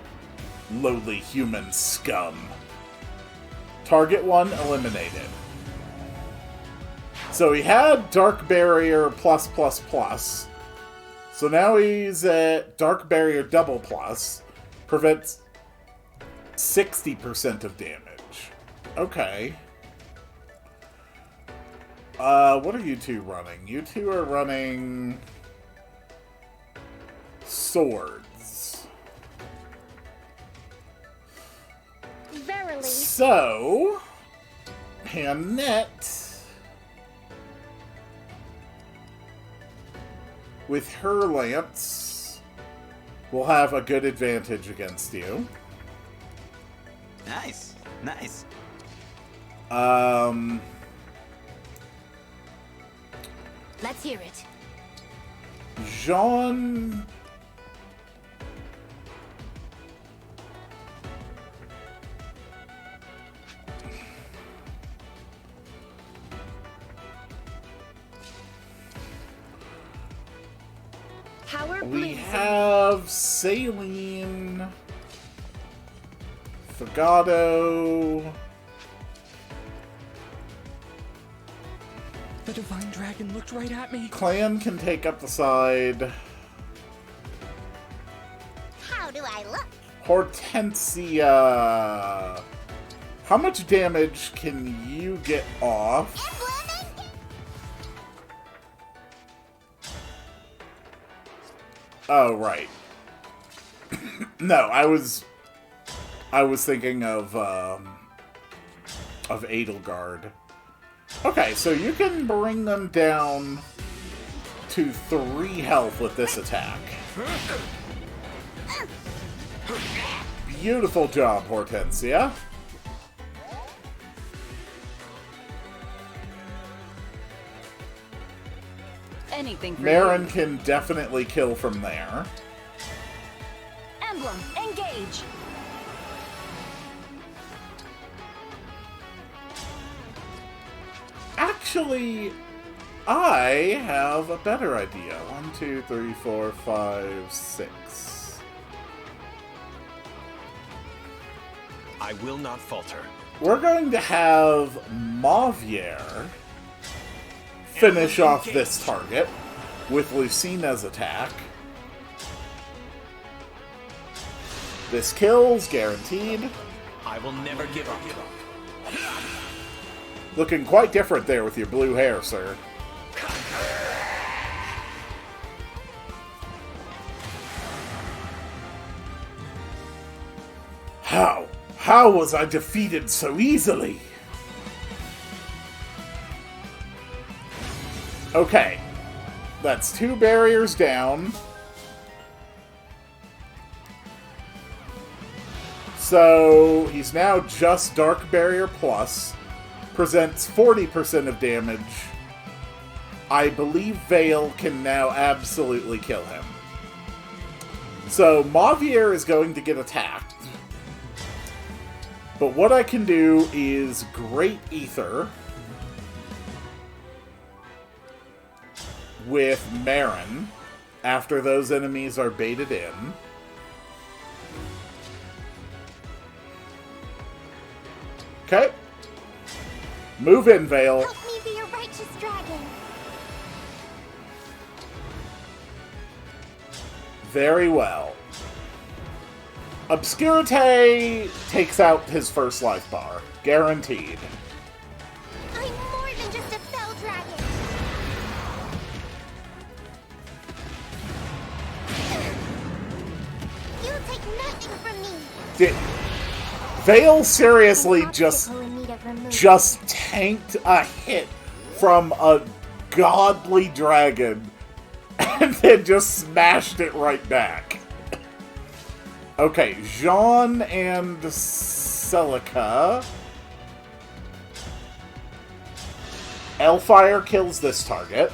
lowly human scum. Target 1 eliminated. So he had Dark Barrier +++. So now he's at Dark Barrier double plus. Prevents 60% of damage. Okay. What are you two running? You two are running swords. Verily. So, Annette, with her lance, will have a good advantage against you. Nice. Nice. Let's hear it. Jean... Power We blazing. have Saline, Fagado. The Divine Dragon looked right at me. Clan can take up the side. How do I look? Hortensia. How much damage can you get off? Oh, right. No, I was thinking of Edelgard. Okay, so you can bring them down to 3 health with this attack. Beautiful job, Hortensia. Anything for Marin you. can definitely kill from there. Emblem Engage. Actually, I have a better idea. 1, 2, 3, 4, 5, 6. I will not falter. We're going to have Mavier finish off this target with Lucina's attack. This kills, guaranteed. I will never give up. Looking quite different there with your blue hair, sir. How? How was I defeated so easily? Okay. That's 2 barriers down. So, he's now just Dark Barrier Plus. Presents 40% of damage. I believe Veil can now absolutely kill him. So, Mavier is going to get attacked. But what I can do is Great Ether with Marin after those enemies are baited in. Okay. Move in, Veil. Help me be a righteous dragon. Very well. Obscurite takes out his first life bar. Guaranteed. I'm more than just a fell dragon. You'll take nothing from me. Veil seriously just tanked a hit from a godly dragon and then just smashed it right back. Okay, Jean and Celica. Hellfire kills this target.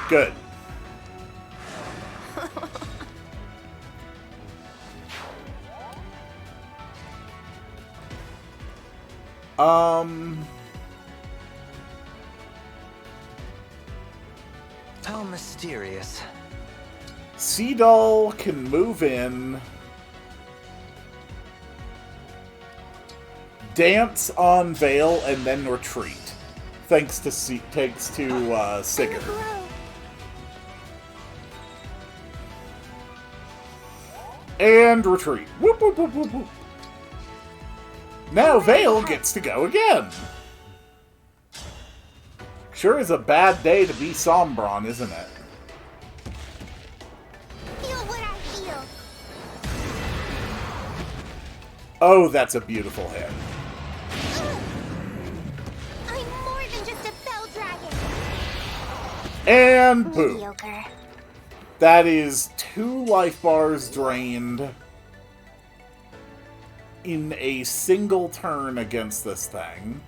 Good. How mysterious. Seadoll can move in, dance on Vale, and then retreat. Thanks to Sigurd. And retreat. Whoop, whoop, whoop, whoop, whoop. Now Vale gets to go again. Sure is a bad day to be Sombron, isn't it? Feel what I feel. Oh, that's a beautiful hit. I'm more than just a fell dragon. And boom. Mediocre. That is 2 life bars drained in a single turn against this thing.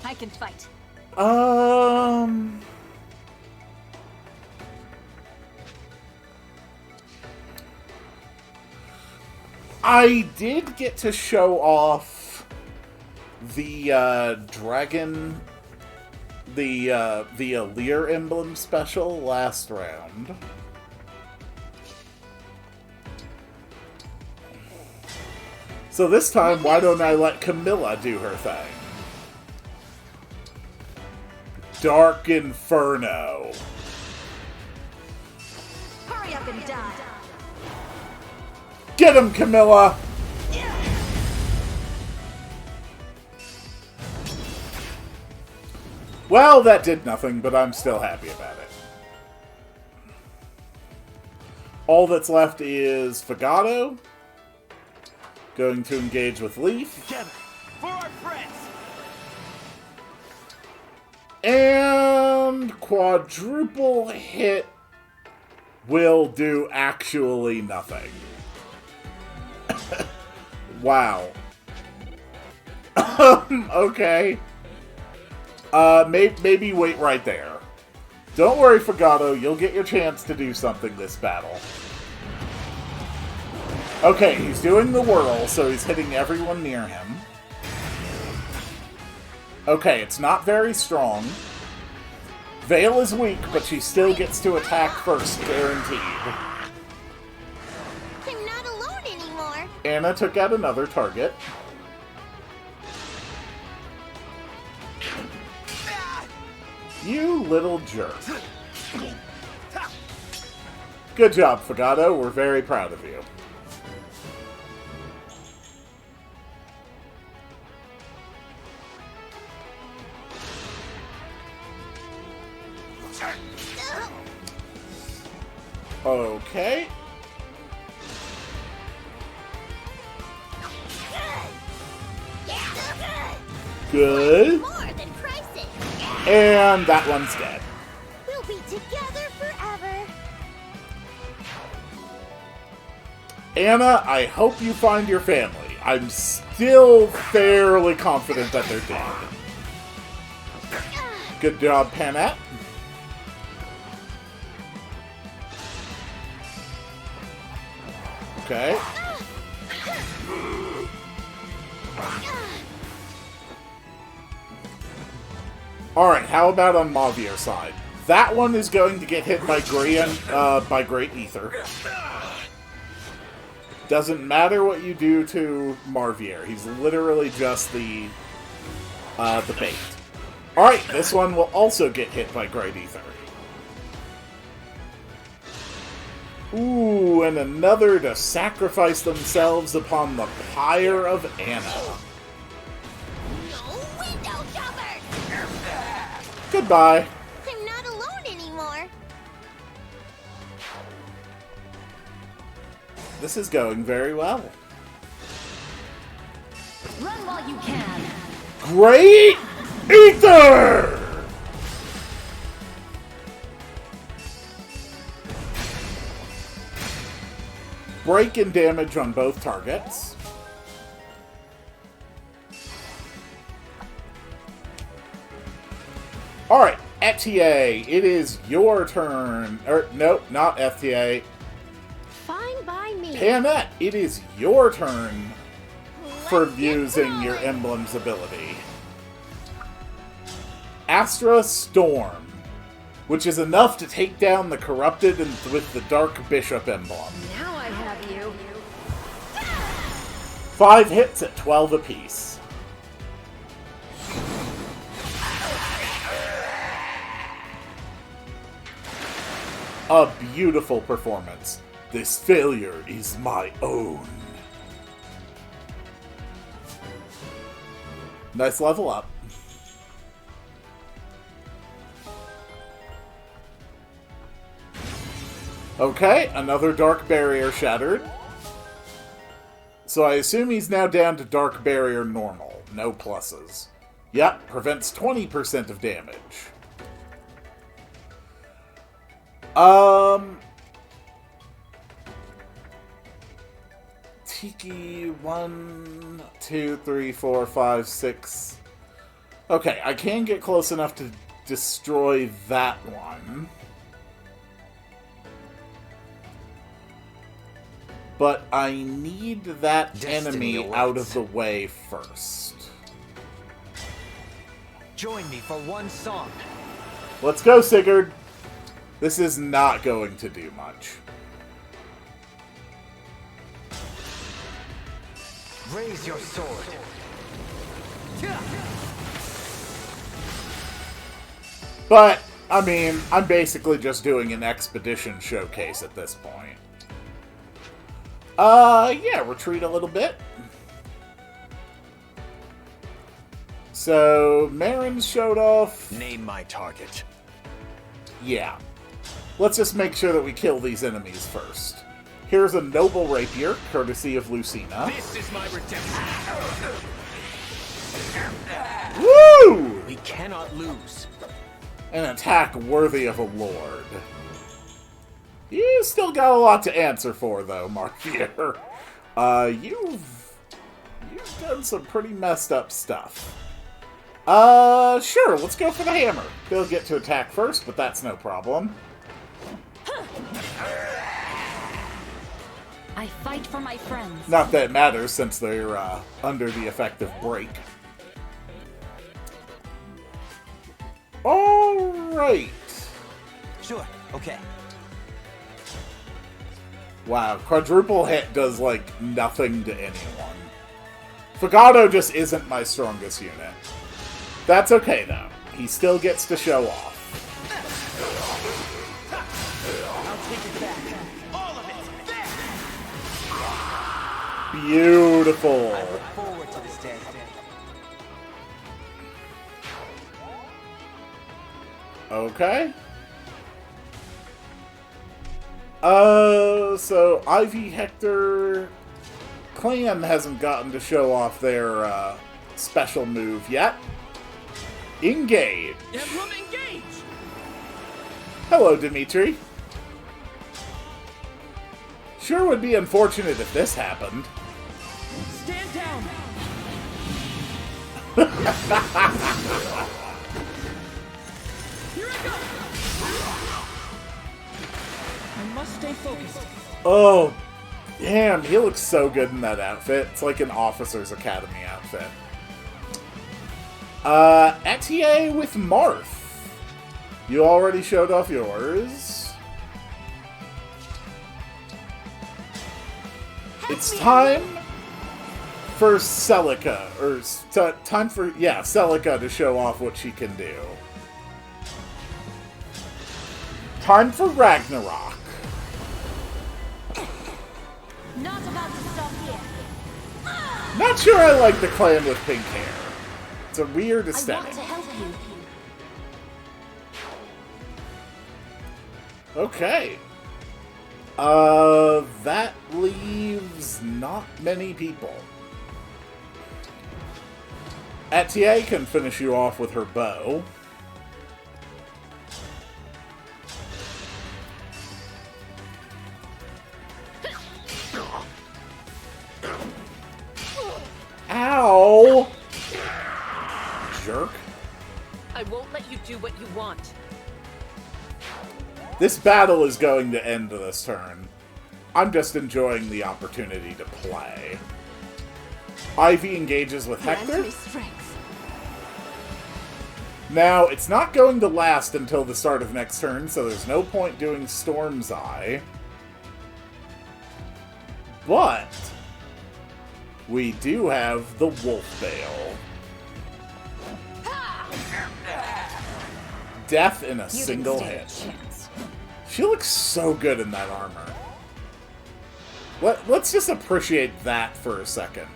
I can fight. I did get to show off the dragon, the Allure emblem special last round. So this time, why don't I let Camilla do her thing? Dark Inferno. Hurry up and die. Get him, Camilla! Well, that did nothing, but I'm still happy about it. All that's left is Fagado. Going to engage with Leaf. Together, for our friends! And quadruple hit will do actually nothing. Wow. Okay. Maybe wait right there. Don't worry, Fagado. You'll get your chance to do something this battle. Okay, he's doing the whirl, so he's hitting everyone near him. Okay, it's not very strong. Vale is weak, but she still gets to attack first, guaranteed. I'm not alone anymore. Anna took out another target. You little jerk. Good job, Fagado. We're very proud of you. Okay. Good. More than crisis. And that one's dead. We'll be together forever. Anna, I hope you find your family. I'm still fairly confident that they're dead. Good job, Panette. Okay. Alright, how about on Mavier's side? That one is going to get hit by Great Ether. Doesn't matter what you do to Marvier. He's literally just the bait. Alright, this one will also get hit by Great Ether. Ooh, and another to sacrifice themselves upon the pyre of Anna. No window jumpers! Goodbye. I'm not alone anymore. This is going very well. Run while you can. Great Ether! Break and damage on both targets. Alright, FTA, it is your turn. Nope, not FTA. Fine by me. Panette, it is your turn for using your Emblem's ability. Astra Storm, which is enough to take down the corrupted and with the Dark Bishop emblem. Now I have you. 5 hits at 12 apiece. A beautiful performance. This failure is my own. Nice level up. Okay, another Dark Barrier shattered. So I assume he's now down to Dark Barrier normal. No pluses. Yep, prevents 20% of damage. Tiki, 1, 2, 3, 4, 5, 6. Okay, I can get close enough to destroy that one. But I need that Destiny enemy awaits. out of the way first. Join me for one song. Let's go, Sigurd! This is not going to do much. Raise your sword. But, I mean, I'm basically just doing an expedition showcase at this point. Yeah, retreat a little bit. So, Marin showed off... Name my target. Yeah. Let's just make sure that we kill these enemies first. Here's a noble rapier, courtesy of Lucina. This is my redemption. Woo! We cannot lose. An attack worthy of a lord. You still got a lot to answer for, though, Markier. You've done some pretty messed up stuff. Sure, let's go for the hammer. They'll get to attack first, but that's no problem. I fight for my friends. Not that it matters, since they're, under the effect of break. Alright. Sure, okay. Wow, quadruple hit does, like, nothing to anyone. Fagado just isn't my strongest unit. That's okay, though. He still gets to show off. I'll take it back. All of it. Beautiful. I look forward to this day. Okay. So Ivy Hector Clan hasn't gotten to show off their special move yet. Engage. Emblem Engage! Hello, Dimitri. Sure would be unfortunate if this happened. Stand down! Here I go! I must stay focused. Oh, damn, he looks so good in that outfit. It's like an Officer's Academy outfit. Etier with Marth. You already showed off yours. It's time for Celica, or time for, Celica to show off what she can do. Time for Ragnarok. Not about to stop here. Not sure I like the clan with pink hair. It's a weird I aesthetic. want to help you. Okay. That leaves not many people. Etier can finish you off with her bow. Ow! Jerk. I won't let you do what you want. This battle is going to end this turn. I'm just enjoying the opportunity to play. Ivy engages with Hector. Now, it's not going to last until the start of next turn, so there's no point doing Storm's Eye. But we do have the Wolf Veil. Death in a single hit. She looks so good in that armor. Let's just appreciate that for a second.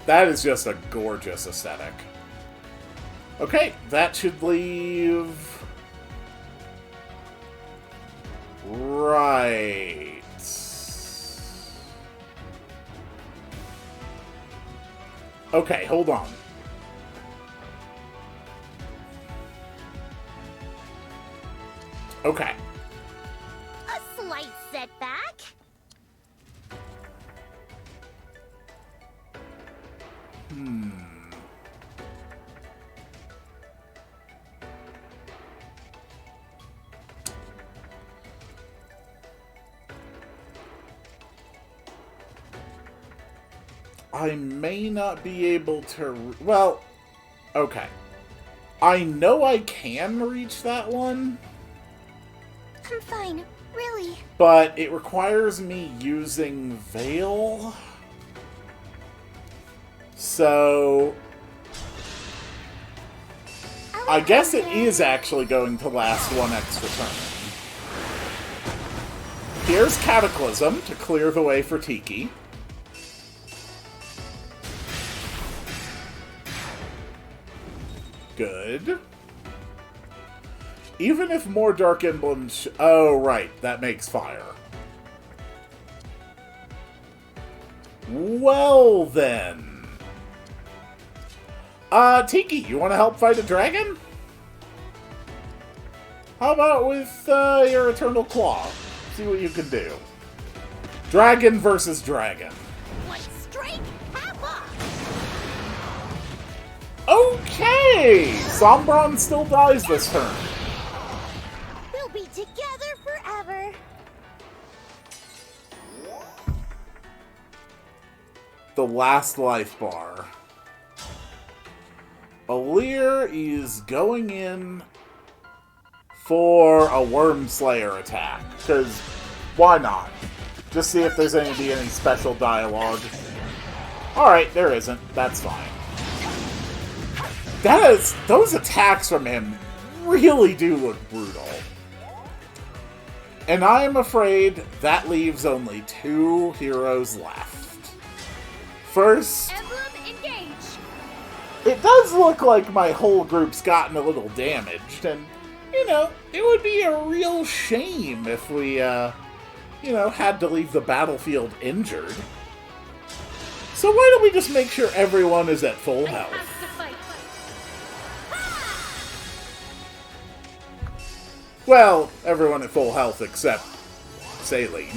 That is just a gorgeous aesthetic. Okay, that should leave... Right. Okay, hold on. Okay. A slight setback. I may not be able to... Well, okay. I know I can reach that one. I'm fine, really. But it requires me using Veil. So... I guess it is actually going to last one extra turn. Here's Cataclysm to clear the way for Tiki. Good. Even if more Dark Emblems... Oh, right. That makes fire. Well, then. Tiki, you want to help fight a dragon? How about with your Eternal Claw? See what you can do. Dragon versus dragon. One strike, half off. Okay! Sombron still dies this turn. We'll be together forever. The last life bar. Alir is going in for a Worm Slayer attack. Because, why not? Just see if there's going to be any special dialogue. Alright, there isn't. That's fine. Those attacks from him really do look brutal. And I'm afraid that leaves only 2 heroes left. First, Emblem Engage! it does look like my whole group's gotten a little damaged, and, you know, it would be a real shame if we, you know, had to leave the battlefield injured. So why don't we just make sure everyone is at full health? Well, everyone at full health except Saline.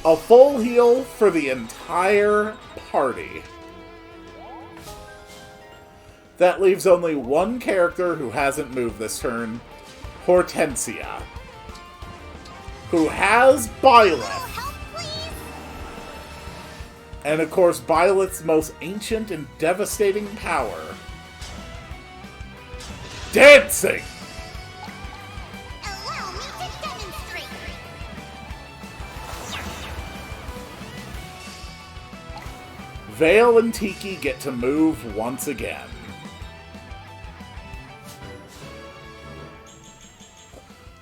A full heal for the entire party. That leaves only one character who hasn't moved this turn, Hortensia, who has Byleth. And of course, Byleth's most ancient and devastating power, dancing! Allow me to demonstrate. Vale and Tiki get to move once again.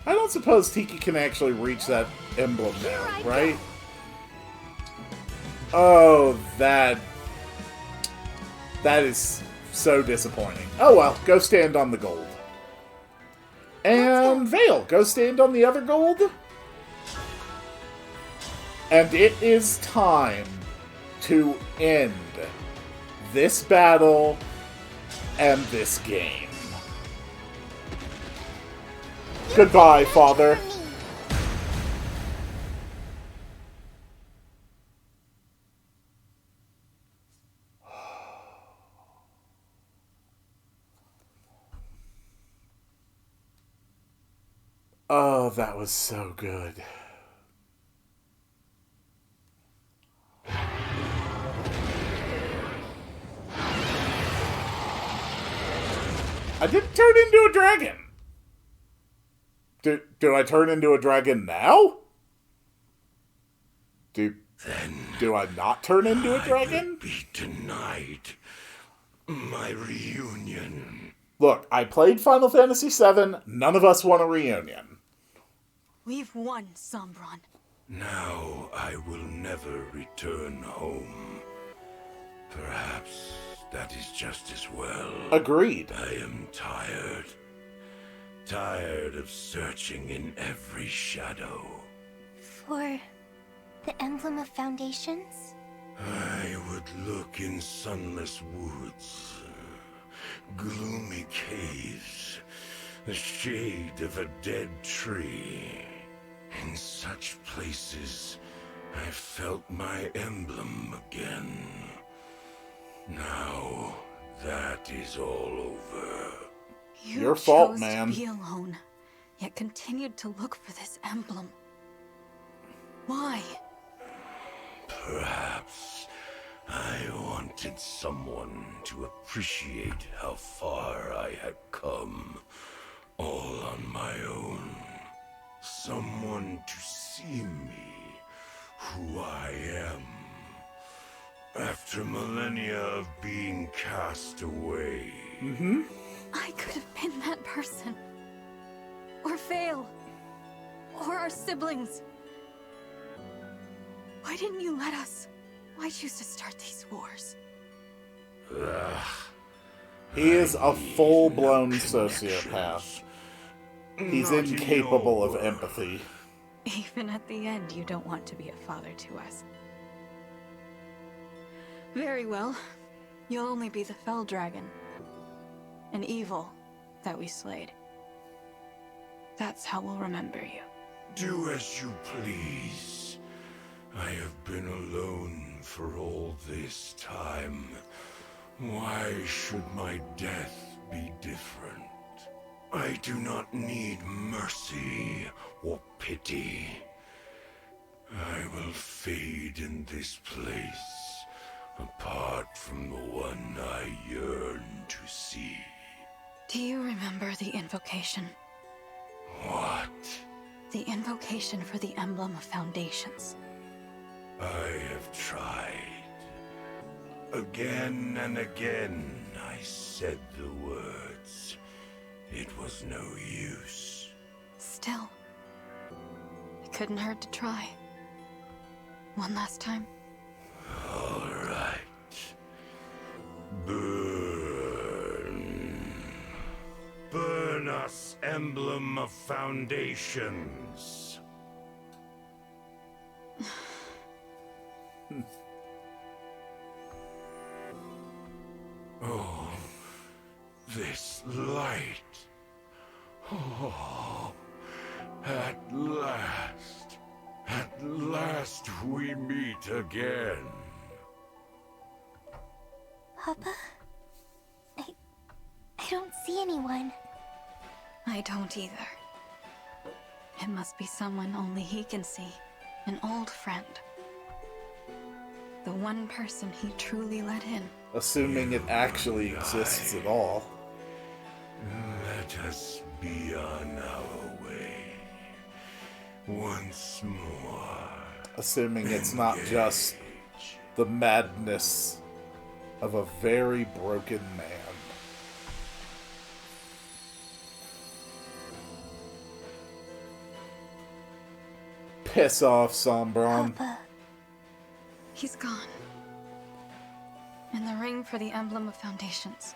I don't suppose Tiki can actually reach that emblem now, right? Oh, that is so disappointing. Oh well, go stand on the gold. And Vale, go stand on the other gold. And it is time to end this battle and this game. Goodbye, Father. Oh, that was so good. I didn't turn into a dragon. Do I turn into a dragon now? Do I not turn into a dragon? Be denied my reunion. Look, I played Final Fantasy VII. None of us want a reunion. We've won, Sombron. Now I will never return home. Perhaps that is just as well. Agreed. I am tired. Tired of searching in every shadow. For the Emblem of Foundations? I would look in sunless woods, gloomy caves, the shade of a dead tree. In such places, I felt my emblem again. Now, that is all over. Your fault, chose man. To be alone, yet continued to look for this emblem. Why? Perhaps I wanted someone to appreciate how far I had come, all on my own. Someone to see me, who I am. After millennia of being cast away. I could have been that person. Or Vale. Or our siblings. Why didn't you let us? Why choose to start these wars? He is a full-blown sociopath. He's incapable of empathy. Even at the end, you don't want to be a father to us. Very well. You'll only be the Fell Dragon. An evil that we slayed. That's how we'll remember you. Do as you please. I have been alone for all this time. Why should my death be different? I do not need mercy or pity. I will fade in this place, apart from the one I yearn to see. Do you remember the invocation? What? The invocation for the Emblem of Foundations. I have tried. Again and again I said the words. It was no use. Still, it couldn't hurt to try. One last time. All right. Burn. Burn us, Emblem of Foundations. Oh, this light. Oh, at last we meet again. Papa? I don't see anyone. I don't either. It must be someone only he can see. An old friend. The one person he truly let in. Assuming it actually exists at all. Let us be on our way. Once more. Assuming it's not just the madness of a very broken man. Piss off, Sombron. Papa. He's gone. And the ring for the Emblem of Foundations.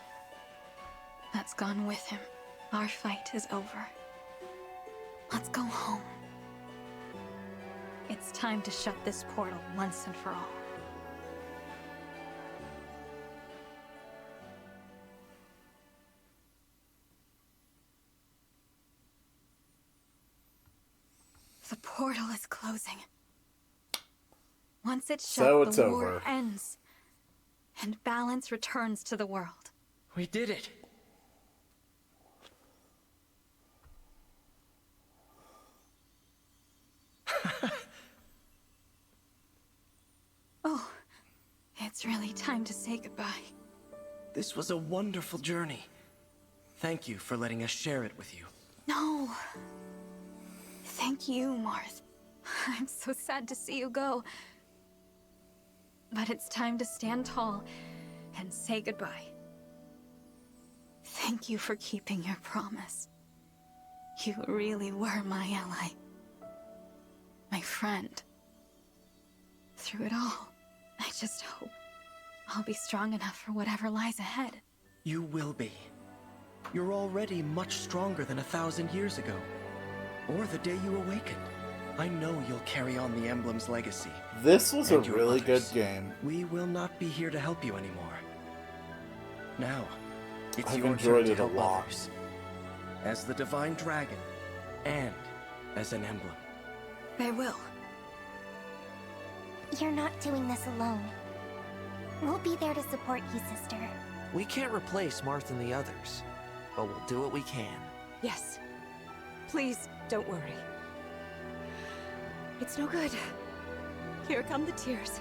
That's gone with him. Our fight is over. Let's go home. It's time to shut this portal once and for all. The portal is closing. Once it's shut, So it's the war over. ends. And balance returns to the world. We did it. Oh, it's really time to say goodbye. This was a wonderful journey. Thank you for letting us share it with you. No. Thank you, Marth. I'm so sad to see you go. But it's time to stand tall and say goodbye. Thank you for keeping your promise. You really were my ally. My friend. Through it all, I just hope I'll be strong enough for whatever lies ahead. You will be. You're already much stronger than 1,000 years ago. Or the day you awakened. I know you'll carry on the Emblem's legacy. This was a And your really good others. game. We will not be here to help you anymore. Now, it's I've your enjoyed turn to it a help lot. others. As the Divine Dragon, and as an Emblem. I will. You're not doing this alone. We'll be there to support you, sister. We can't replace Marth and the others, but we'll do what we can. Yes. Please, don't worry. It's no good. Here come the tears.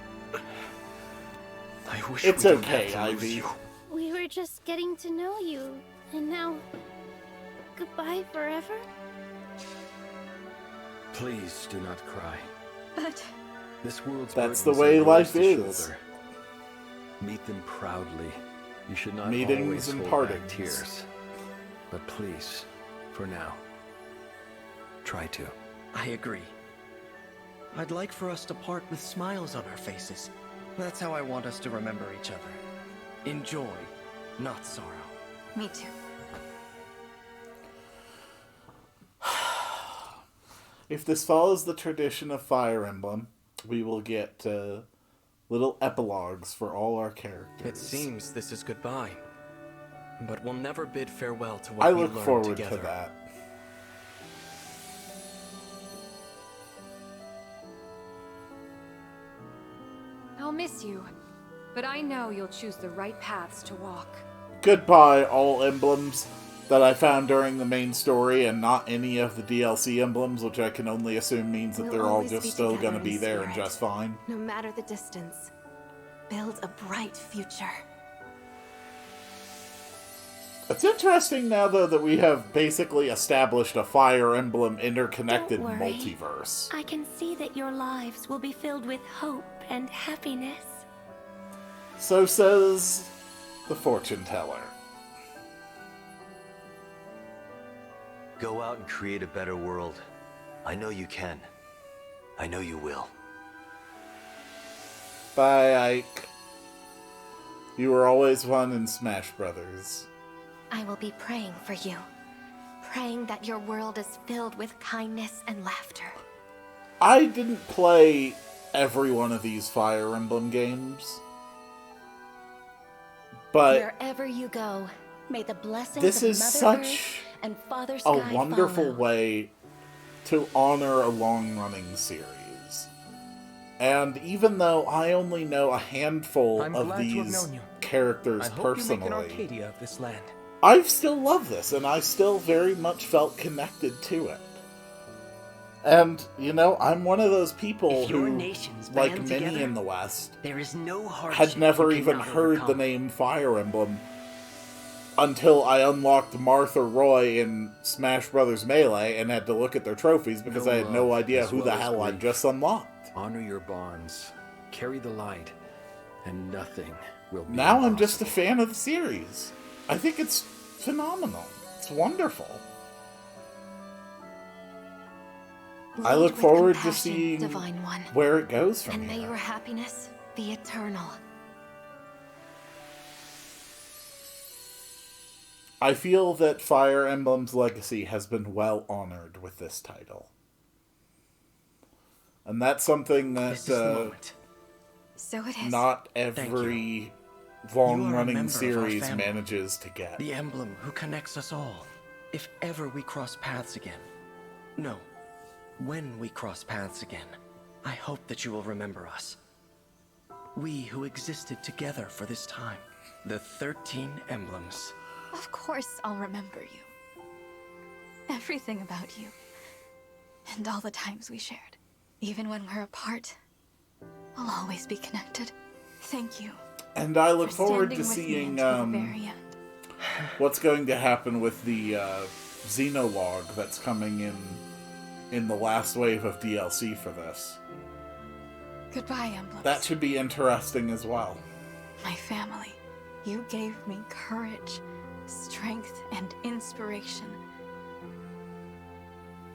I wish It's we didn't okay, have to lose Ivy. you. We were just getting to know you, and now... goodbye forever? Please do not cry. But... This world's That's the burdens way are yours life to is. shoulder. Meet them proudly. You should not Meetings always and hold back partings. tears. But please, for now, try to. I agree. I'd like for us to part with smiles on our faces. That's how I want us to remember each other. In joy, not sorrow. Me too. If this follows the tradition of Fire Emblem, we will get little epilogues for all our characters. It seems this is goodbye. But we'll never bid farewell to what I we look learned forward together. to that. I'll miss you, but I know you'll choose the right paths to walk. Goodbye, all emblems that I found during the main story and not any of the DLC emblems, which I can only assume means that We'll they're all always just be still together going to be in there and spirit. just fine. No matter the distance. Build a bright future. It's interesting now, though, that we have basically established a Fire Emblem interconnected Don't worry. multiverse. I can see that your lives will be filled with hope and happiness. So says the fortune teller. Go out and create a better world. I know you can. I know you will. Bye, Ike. You were always fun in Smash Brothers. I will be praying for you. Praying that your world is filled with kindness and laughter. I didn't play every one of these Fire Emblem games, but Wherever you go, may the blessings this of is Mother such Earth and Father a Sky wonderful follow. way to honor a long-running series. And even though I only know a handful I'm of glad to have these known you. characters I hope personally, you make an Arcadia of this land. I still love this, and I still very much felt connected to it. And, you know, I'm one of those people If your who, nations like band many together, in the West, there is no hardship had never you even cannot heard the overcome. name Fire Emblem until I unlocked Martha Roy in Smash Bros. Melee and had to look at their trophies because No I had no love idea as who well the as hell I grief. just unlocked. Honor your bonds. Carry the light. And nothing will be Now I'm just a fan of the series. I think it's phenomenal. It's wonderful. I Lead look with forward to compassion, seeing Divine One. where it goes from And may here. your happiness be eternal. I feel that Fire Emblem's legacy has been well honored with this title. And that's something that This is the moment. So it is. not Thank every You are a long-running member of our series family. manages to get. The emblem who connects us all. If ever we cross paths again. No. When we cross paths again, I hope that you will remember us. We who existed together for this time. The 13 emblems. Of course I'll remember you. Everything about you. And all the times we shared. Even when we're apart, we'll always be connected. Thank you. And I look for forward to standing with me seeing until the very end. what's going to happen with the Xenologue that's coming in the last wave of DLC for this. Goodbye, Emblems. That should be interesting as well. My family, you gave me courage, strength, and inspiration.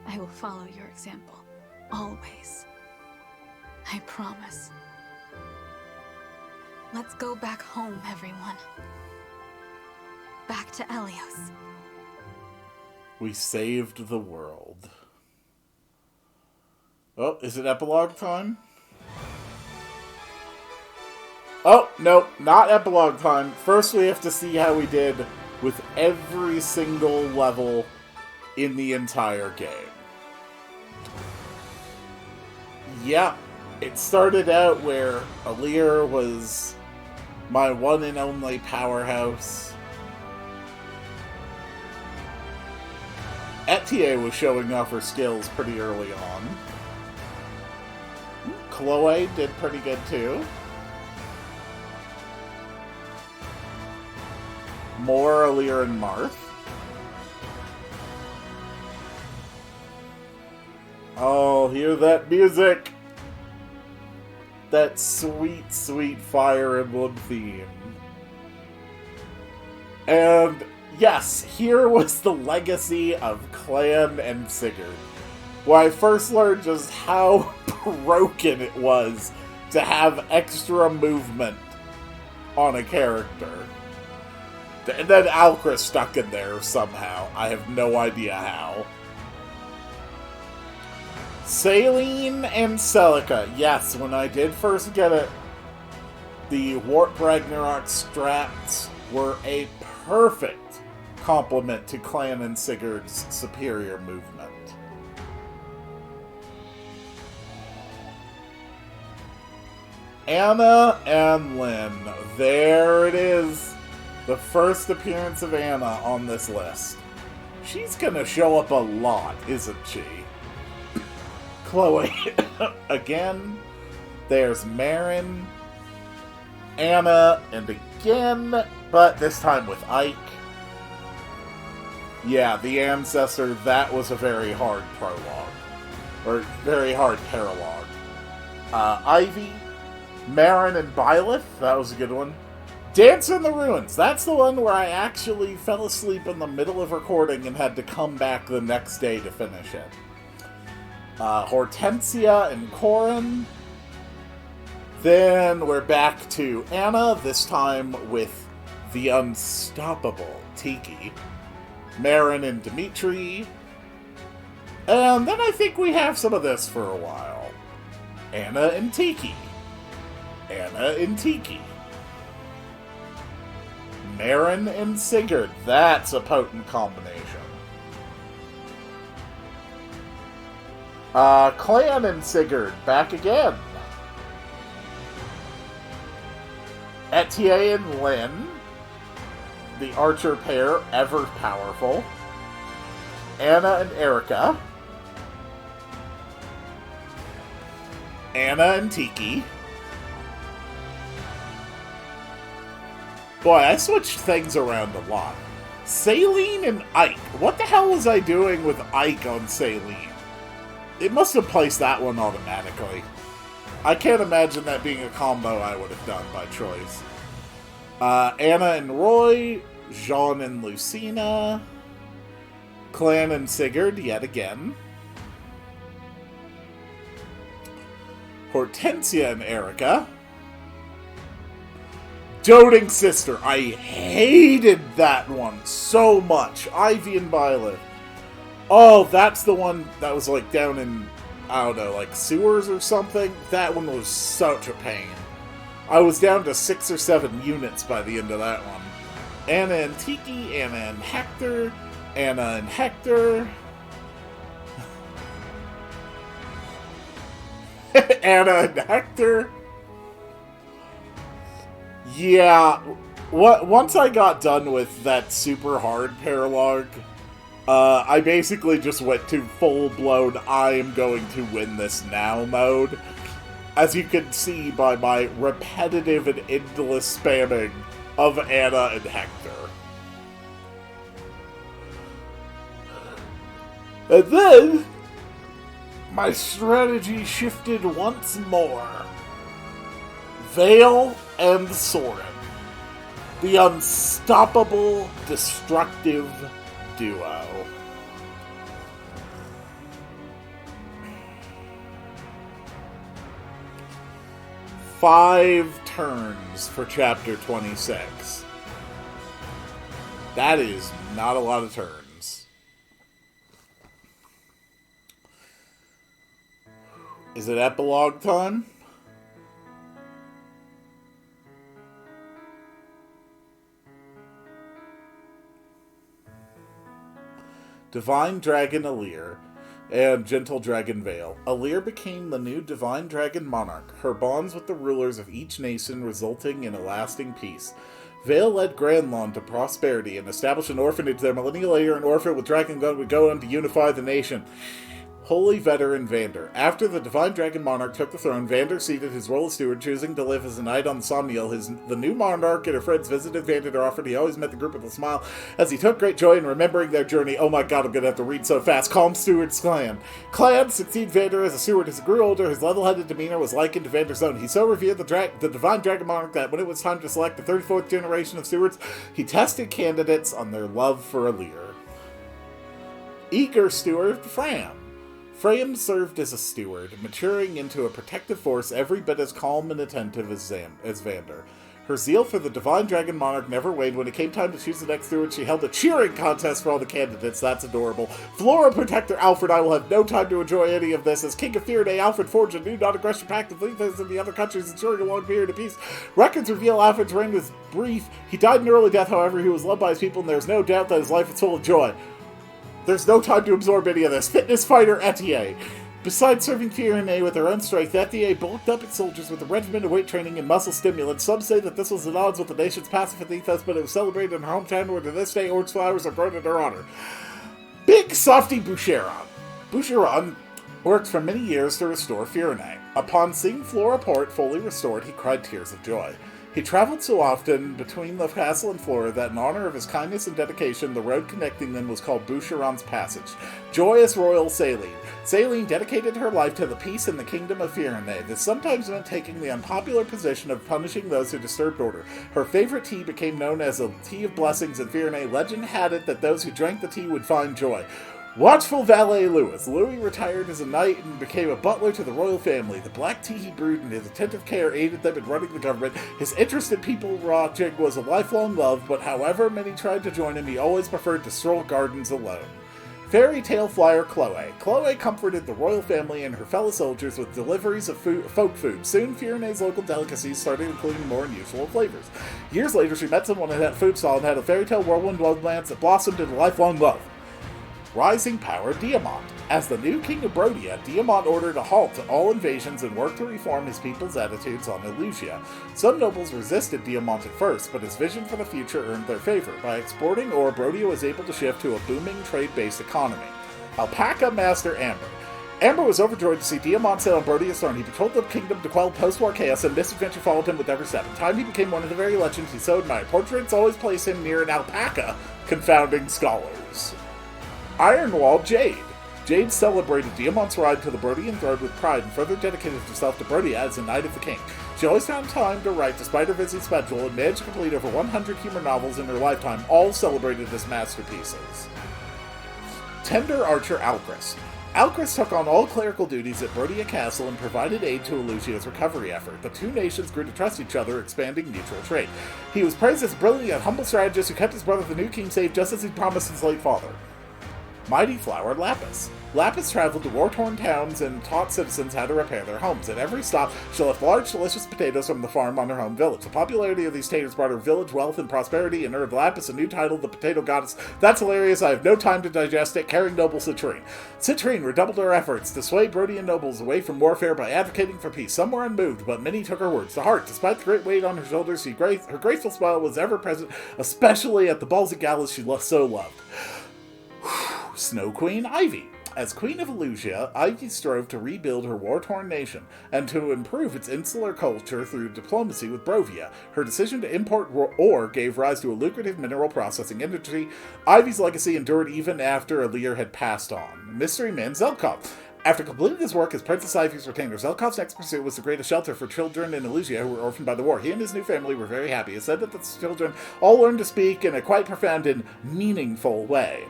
I will follow your example, always. I promise. Let's go back home, everyone. Back to Elios. We saved the world. Oh, is it epilogue time? Oh, no, not epilogue time. First we have to see how we did with every single level in the entire game. Yeah, it started out where Alir was my one and only powerhouse. Etier was showing off her skills pretty early on. Chloe did pretty good too. More Alir and Marth. Oh, hear that music! That sweet, sweet Fire Emblem theme. And yes, here was the legacy of Clan and Sigurd, where I first learned just how broken it was to have extra movement on a character. And then Alcra stuck in there somehow. I have no idea how. Saline and Celica. Yes, when I did first get it, the Warp Ragnarok strats were a perfect complement to Clan and Sigurd's superior movement. Anna and Lynn. There it is. The first appearance of Anna on this list. She's gonna show up a lot, isn't she? Chloe. Again. There's Marin. Anna. And again. But this time with Ike. Yeah, the Ancestor. That was a very hard prologue. Or very hard paralogue. Ivy. Marin and Byleth. That was a good one. Dance in the Ruins. That's the one where I actually fell asleep in the middle of recording and had to come back the next day to finish it. Hortensia and Corin. Then we're back to Anna, this time with the unstoppable Tiki. Marin and Dimitri. And then I think we have some of this for a while. Anna and Tiki. Anna and Tiki. Marin and Sigurd. That's a potent combination. Clan and Sigurd. Back again. Etier and Lynn. The archer pair. Ever powerful. Anna and Erica. Anna and Tiki. Boy, I switched things around a lot. Saline and Ike. What the hell was I doing with Ike on Saline? It must have placed that one automatically. I can't imagine that being a combo I would have done by choice. Anna and Roy. Jean and Lucina. Clan and Sigurd, yet again. Hortensia and Erica. Doting Sister. I hated that one so much. Ivy and Byleth. Oh, that's the one that was like down in, I don't know, like sewers or something. That one was such a pain. I was down to 6 or 7 units by the end of that one. Anna and Tiki, Anna and Hector, Anna and Hector. Anna and Hector. Yeah, once I got done with that super hard paralogue, I basically just went to full-blown I am going to win this now mode. As you can see by my repetitive and endless spamming of Anna and Hector. And then, my strategy shifted once more. Vale and Soren. The unstoppable, destructive duo. Five turns for Chapter 26. That is not a lot of turns. Is it epilogue time? Divine Dragon Alir and Gentle Dragon Vale. Alir became the new Divine Dragon Monarch, her bonds with the rulers of each nation resulting in a lasting peace. Vale led Grandlawn to prosperity and established an orphanage there. Millennia later, an orphan with Dragon Gun would go on to unify the nation. Holy Veteran Vander. After the Divine Dragon Monarch took the throne, Vander ceded his role as steward, choosing to live as a knight on the Somniel. The new monarch and her friends visited Vander often. He always met the group with a smile, as he took great joy in remembering their journey. Oh my god, I'm gonna have to read so fast. Calm Steward's Clan. Clan succeeded Vander as a steward. As he grew older, his level-headed demeanor was likened to Vander's own. He so revered the Divine Dragon Monarch that when it was time to select the 34th generation of stewards, he tested candidates on their love for Alir. Eager Steward Fram. Freyam served as a steward, maturing into a protective force every bit as calm and attentive as Vander. Her zeal for the Divine Dragon Monarch never waned. When it came time to choose the next steward, she held a cheering contest for all the candidates. That's adorable. Flora Protector Alfred, I will have no time to enjoy any of this. As King of Fear Day, Alfred forged a new non-aggression pact with leaders in the other countries, ensuring a long period of peace. Records reveal Alfred's reign was brief. He died an early death, however. He was loved by his people, and there is no doubt that his life was full of joy. There's no time to absorb any of this. Fitness fighter Etier. Besides serving Firenze with her own strength, Etier bulked up its soldiers with a regimen of weight training and muscle stimulants. Some say that this was at odds with the nation's pacifist ethos, but it was celebrated in her hometown where to this day orange flowers are grown in her honor. Big Softy Boucheron. Boucheron worked for many years to restore Firenze. Upon seeing Flora Port fully restored, he cried tears of joy. He traveled so often between the castle and Flora that in honor of his kindness and dedication, the road connecting them was called Boucheron's Passage. Joyous Royal Saline. Saline dedicated her life to the peace in the kingdom of Firenze. This sometimes meant taking the unpopular position of punishing those who disturbed order. Her favorite tea became known as the Tea of Blessings in Firenze. Legend had it that those who drank the tea would find joy. Watchful valet Louis. Louis retired as a knight and became a butler to the royal family. The black tea he brewed and his attentive care aided them in running the government. His interest in people watching was a lifelong love, but however many tried to join him, he always preferred to stroll gardens alone. Fairy tale flyer Chloe. Chloe comforted the royal family and her fellow soldiers with deliveries of folk food. Soon, Firenze's local delicacies started including more unusual flavors. Years later, she met someone at that food stall and had a fairy tale whirlwind romance that blossomed into lifelong love. Rising Power Diamant. As the new king of Brodia, Diamant ordered a halt to all invasions and worked to reform his people's attitudes on Elusia. Some nobles resisted Diamant at first, but his vision for the future earned their favor. By exporting ore, Brodia was able to shift to a booming trade-based economy. Alpaca Master Amber. Amber was overjoyed to see Diamant sit on Brodia's throne. He patrolled the kingdom to quell post-war chaos, and misadventure followed him with every step. In time, he became one of the very legends he so admired. Portraits always place him near an alpaca, confounding scholars. Ironwall Jade. Jade celebrated Diamant's ride to the Brodian throne with pride and further dedicated herself to Brodia as a Knight of the King. She always found time to write despite her busy schedule and managed to complete over 100 humor novels in her lifetime, all celebrated as masterpieces. Tender Archer Alcris. Alcris took on all clerical duties at Brodia Castle and provided aid to Elusia's recovery effort. The two nations grew to trust each other, expanding mutual trade. He was praised as a brilliant and humble strategist who kept his brother the new king safe just as he promised his late father. Mighty Flower Lapis. Lapis traveled to war-torn towns and taught citizens how to repair their homes. At every stop, she left large, delicious potatoes from the farm on her home village. The popularity of these taters brought her village wealth and prosperity and earned Lapis a new title, the Potato Goddess. That's hilarious. I have no time to digest it. Carrying noble Citrine. Citrine redoubled her efforts to sway Brodian nobles away from warfare by advocating for peace. Some were unmoved, but many took her words to heart. Despite the great weight on her shoulders, her graceful smile was ever present, especially at the balls and galas she so loved. Snow Queen Ivy. As Queen of Elusia, Ivy strove to rebuild her war-torn nation and to improve its insular culture through diplomacy with Brovia. Her decision to import ore gave rise to a lucrative mineral processing industry. Ivy's legacy endured even after Alir had passed on. Mystery Man Zelkov. After completing his work as Princess Ivy's retainer, Zelkov's next pursuit was to create a shelter for children in Elusia who were orphaned by the war. He and his new family were very happy. It said that the children all learned to speak in a quite profound and meaningful way.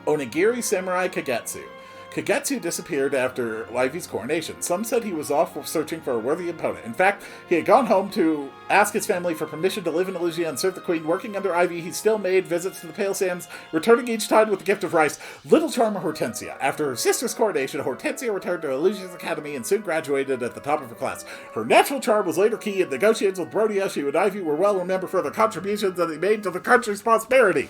Onigiri Samurai Kagetsu. Kagetsu disappeared after Ivy's coronation. Some said he was off searching for a worthy opponent. In fact, he had gone home to ask his family for permission to live in Elusia and serve the queen. Working under Ivy, he still made visits to the Pale Sands, returning each time with the gift of rice. Little charmer Hortensia. After her sister's coronation, Hortensia returned to Elusia's academy and soon graduated at the top of her class. Her natural charm was later key in negotiations with Brodia. She and Ivy were well remembered for the contributions that they made to the country's prosperity.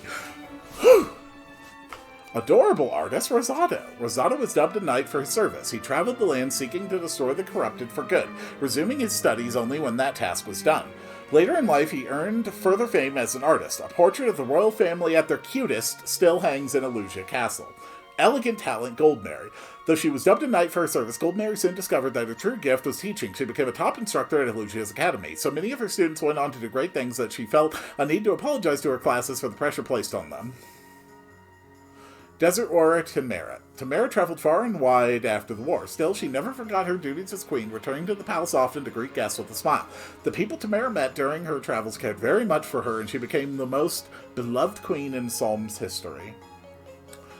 Adorable artist Rosado. Rosado was dubbed a knight for his service. He traveled the land seeking to destroy the corrupted for good, resuming his studies only when that task was done. Later in life, he earned further fame as an artist. A portrait of the royal family at their cutest still hangs in Elusia Castle. Elegant talent Goldmary. Though she was dubbed a knight for her service, Goldmary soon discovered that her true gift was teaching. She became a top instructor at Elusia's academy. So many of her students went on to do great things that she felt a need to apologize to her classes for the pressure placed on them. Desert Warrior Tamara. Tamara traveled far and wide after the war. Still, she never forgot her duties as queen, returning to the palace often to greet guests with a smile. The people Tamara met during her travels cared very much for her, and she became the most beloved queen in Solm's history.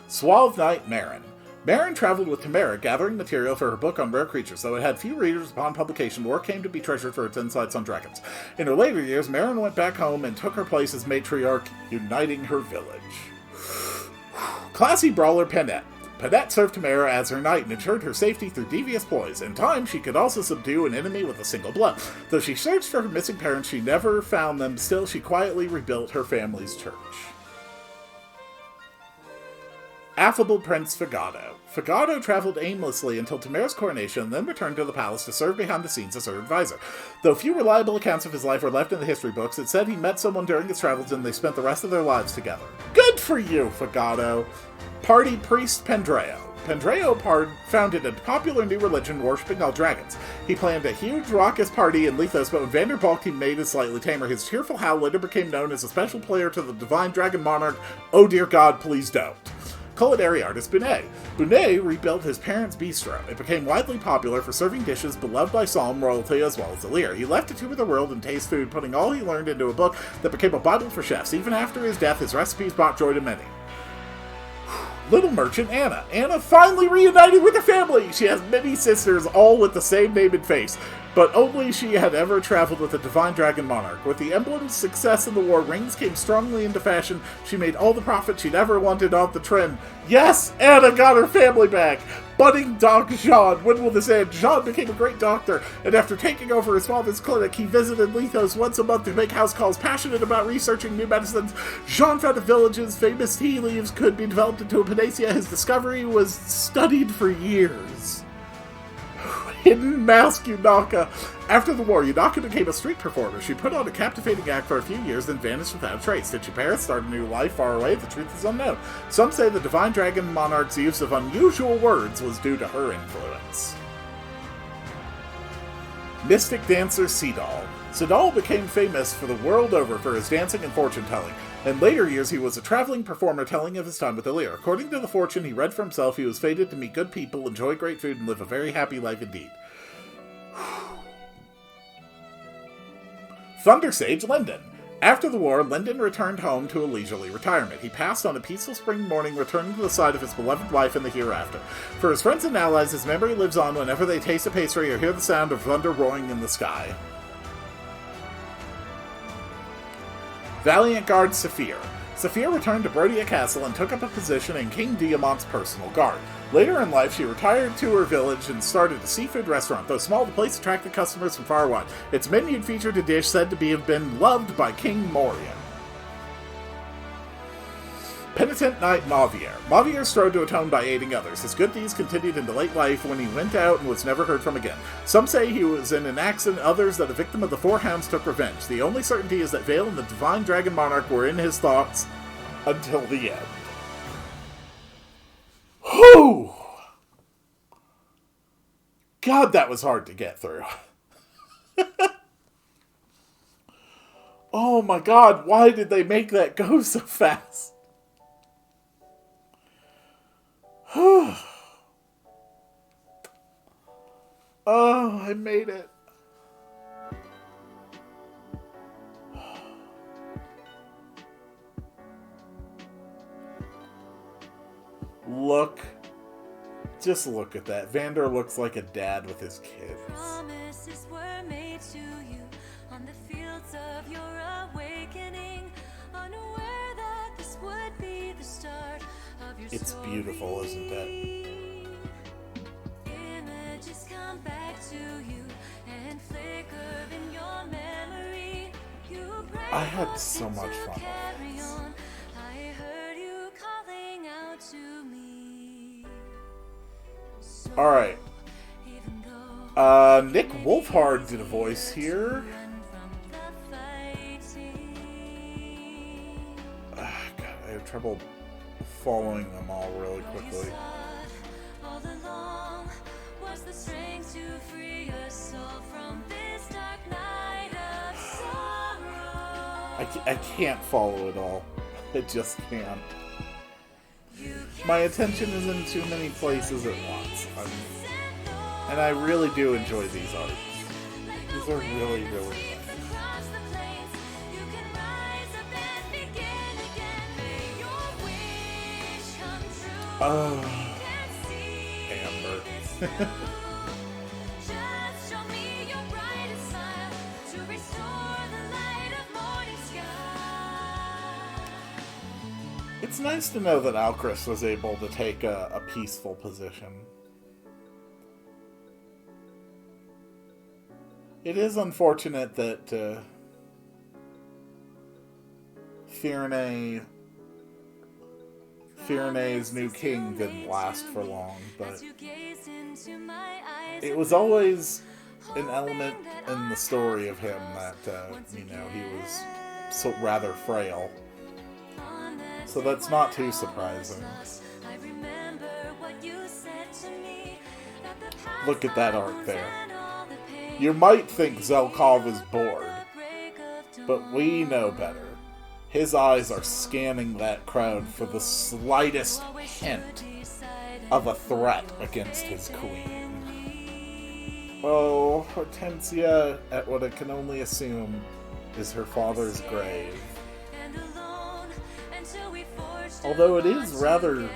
Suave Knight Marin. Marin traveled with Tamara, gathering material for her book on rare creatures. Though it had few readers upon publication, the work came to be treasured for its insights on dragons. In her later years, Marin went back home and took her place as matriarch, uniting her village. Classy brawler Penette. Penette served Tamara as her knight and ensured her safety through devious ploys. In time, she could also subdue an enemy with a single blow. Though she searched for her missing parents, she never found them. Still, she quietly rebuilt her family's church. Affable Prince Fagado. Fagado traveled aimlessly until Tamara's coronation and then returned to the palace to serve behind the scenes as her advisor. Though few reliable accounts of his life are left in the history books, it said he met someone during his travels and they spent the rest of their lives together. Good for you, Fagado! Party Priest Pendreo. Pendreo founded a popular new religion worshipping all dragons. He planned a huge raucous party in Lethos, but when Vander balked, he made it slightly tamer. His cheerful howl later became known as a special player to the divine dragon monarch. Oh dear God, please don't. Culinary artist Bunet. Bunet rebuilt his parents' bistro. It became widely popular for serving dishes beloved by Psalm royalty as well as Alir. He left to tour the world and taste food, putting all he learned into a book that became a Bible for chefs. Even after his death, his recipes brought joy to many. Little merchant Anna. Anna finally reunited with her family! She has many sisters, all with the same name and face, but only she had ever traveled with a divine dragon monarch. With the Emblem's success in the war, rings came strongly into fashion. She made all the profit she'd ever wanted off the trend. Yes, Anna got her family back! Budding Doc Jean. When will this end? Jean became a great doctor, and after taking over his father's clinic, he visited Lethos once a month to make house calls. Passionate about researching new medicines, Jean found a village's famous tea leaves could be developed into a panacea. His discovery was studied for years. Hidden Mask Yunaka. After the war, Yunaka became a street performer. She put on a captivating act for a few years, then vanished without a trace. Did she perish, start a new life far away? The truth is unknown. Some say the Divine Dragon Monarch's use of unusual words was due to her influence. Mystic dancer Sidal. Sidal became famous for the world over for his dancing and fortune-telling. In later years, he was a traveling performer telling of his time with Alir. According to the fortune he read for himself, he was fated to meet good people, enjoy great food, and live a very happy life indeed. Thunder Sage Linden. After the war, Linden returned home to a leisurely retirement. He passed on a peaceful spring morning, returning to the side of his beloved wife in the hereafter. For his friends and allies, his memory lives on whenever they taste a pastry or hear the sound of thunder roaring in the sky. Valiant Guard Saphir. Saphir returned to Brodia Castle and took up a position in King Diamant's personal guard. Later in life, she retired to her village and started a seafood restaurant. Though small, the place attracted customers from far and wide. Its menu featured a dish said to have been loved by King Morian. Penitent Knight Mavier. Mavier strove to atone by aiding others. His good deeds continued into late life when he went out and was never heard from again. Some say he was in an accident, others that a victim of the Four Hounds took revenge. The only certainty is that Vale and the Divine Dragon Monarch were in his thoughts until the end. Whew! God, that was hard to get through. Oh my god, why did they make that go so fast? Oh, I made it. Just look at that. Vander looks like a dad with his kids. Promises were made to you on the fields of your awakening, unaware that this would be the start of your It's beautiful, isn't it? Images come back to you and flicker in your memory. I had so much fun with this. I heard you calling out to me. Alright. Nick Wolfhard did a voice here. God, I have trouble following them all really quickly. I can't follow it all. I just can't. My attention is in too many places at once. And I really do enjoy these arts. These are really, really nice. Oh, Amber. It's nice to know that Alcris was able to take a peaceful position. It is unfortunate that Firene's new king didn't last for long, but it was always an element in the story of him that, you know, he was so rather frail. So that's not too surprising. Look at that art there. You might think Zelkov is bored, but we know better. His eyes are scanning that crowd for the slightest hint of a threat against his queen. Oh, Hortensia at what I can only assume is her father's grave. Although it is rather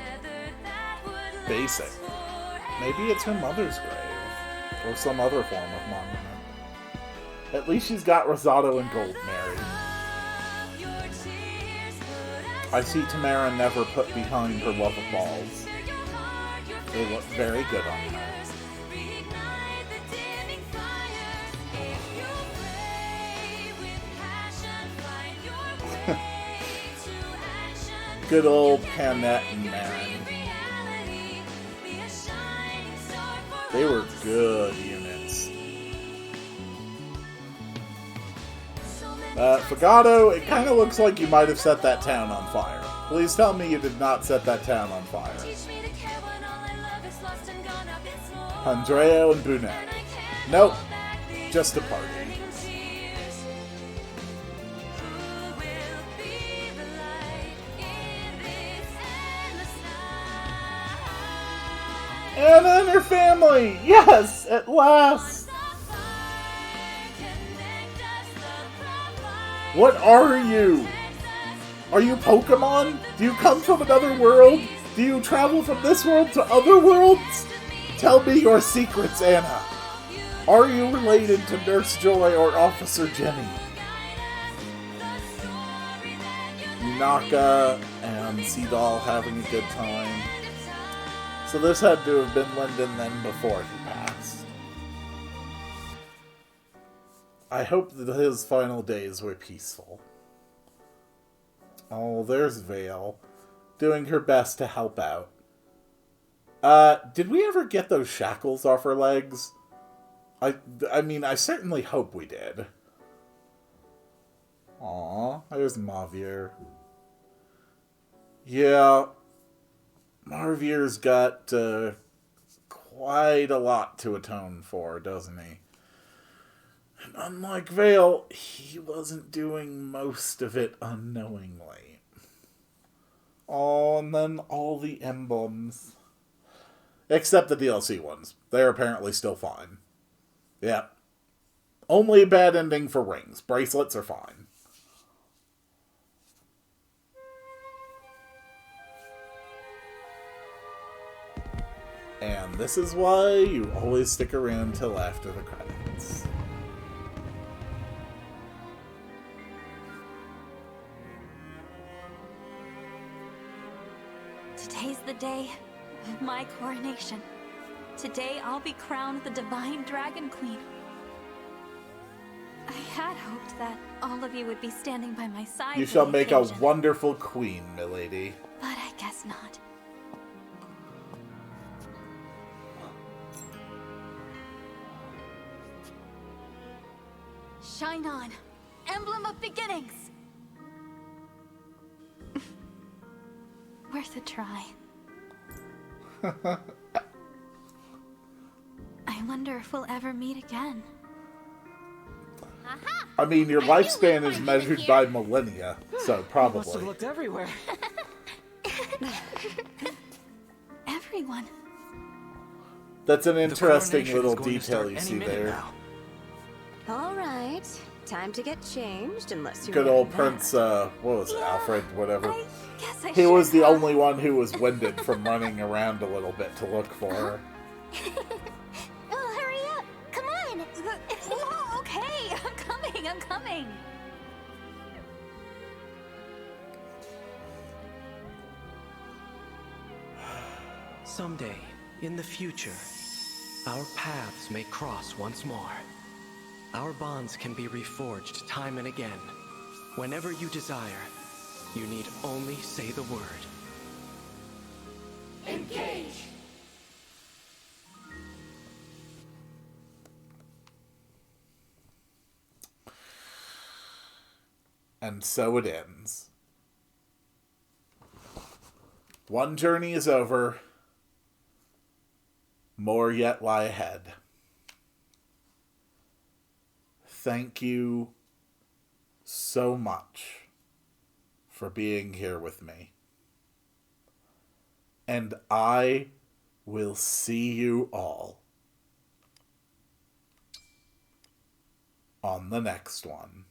basic. Maybe it's her mother's grave. Or some other form of monument. At least she's got Rosado and Gold married. I see Tamara never put behind her love of balls. They look very good on her. Good old Panette and Marin. They were good units. Fagado, it kind of looks like you might have set that town on fire. Please tell me you did not set that town on fire. Andreo and Brunette. Nope. Just a party. Anna and her family! Yes! At last! What are you? Are you Pokemon? Do you come from another world? Do you travel from this world to other worlds? Tell me your secrets, Anna. Are you related to Nurse Joy or Officer Jenny? Naka and Seadoll having a good time. So this had to have been Lyndon then before he passed. I hope that his final days were peaceful. Oh, there's Vale, doing her best to help out. Did we ever get those shackles off her legs? I mean, I certainly hope we did. Aw, there's Mavier. Yeah. Marvier's got quite a lot to atone for, doesn't he? And unlike Vale, he wasn't doing most of it unknowingly. Oh, and then all the emblems. Except the DLC ones. They're apparently still fine. Yeah. Only a bad ending for rings. Bracelets are fine. And this is why you always stick around till after the credits. Today's the day of my coronation. Today I'll be crowned the Divine Dragon Queen. I had hoped that all of you would be standing by my side. You for shall the make a occasion, wonderful queen, milady. but I guess not. Shine on, Emblem of Beginnings! Worth a try. I wonder if we'll ever meet again. I mean, your lifespan is measured by millennia, so Must have probably. looked everywhere. Everyone. That's an interesting coronation little is going to detail start you any see minute there. now. All right, time to get changed, unless you're Good old mad. Prince, what was it, Alfred, whatever. Guess I He should was the have. only one who was winded from running around a little bit to look for her. Oh, hurry up! Come on! Whoa, okay, I'm coming. Someday, in the future, our paths may cross once more. Our bonds can be reforged time and again. Whenever you desire, you need only say the word. Engage! And so it ends. One journey is over. More yet lie ahead. Thank you so much for being here with me. And I will see you all on the next one.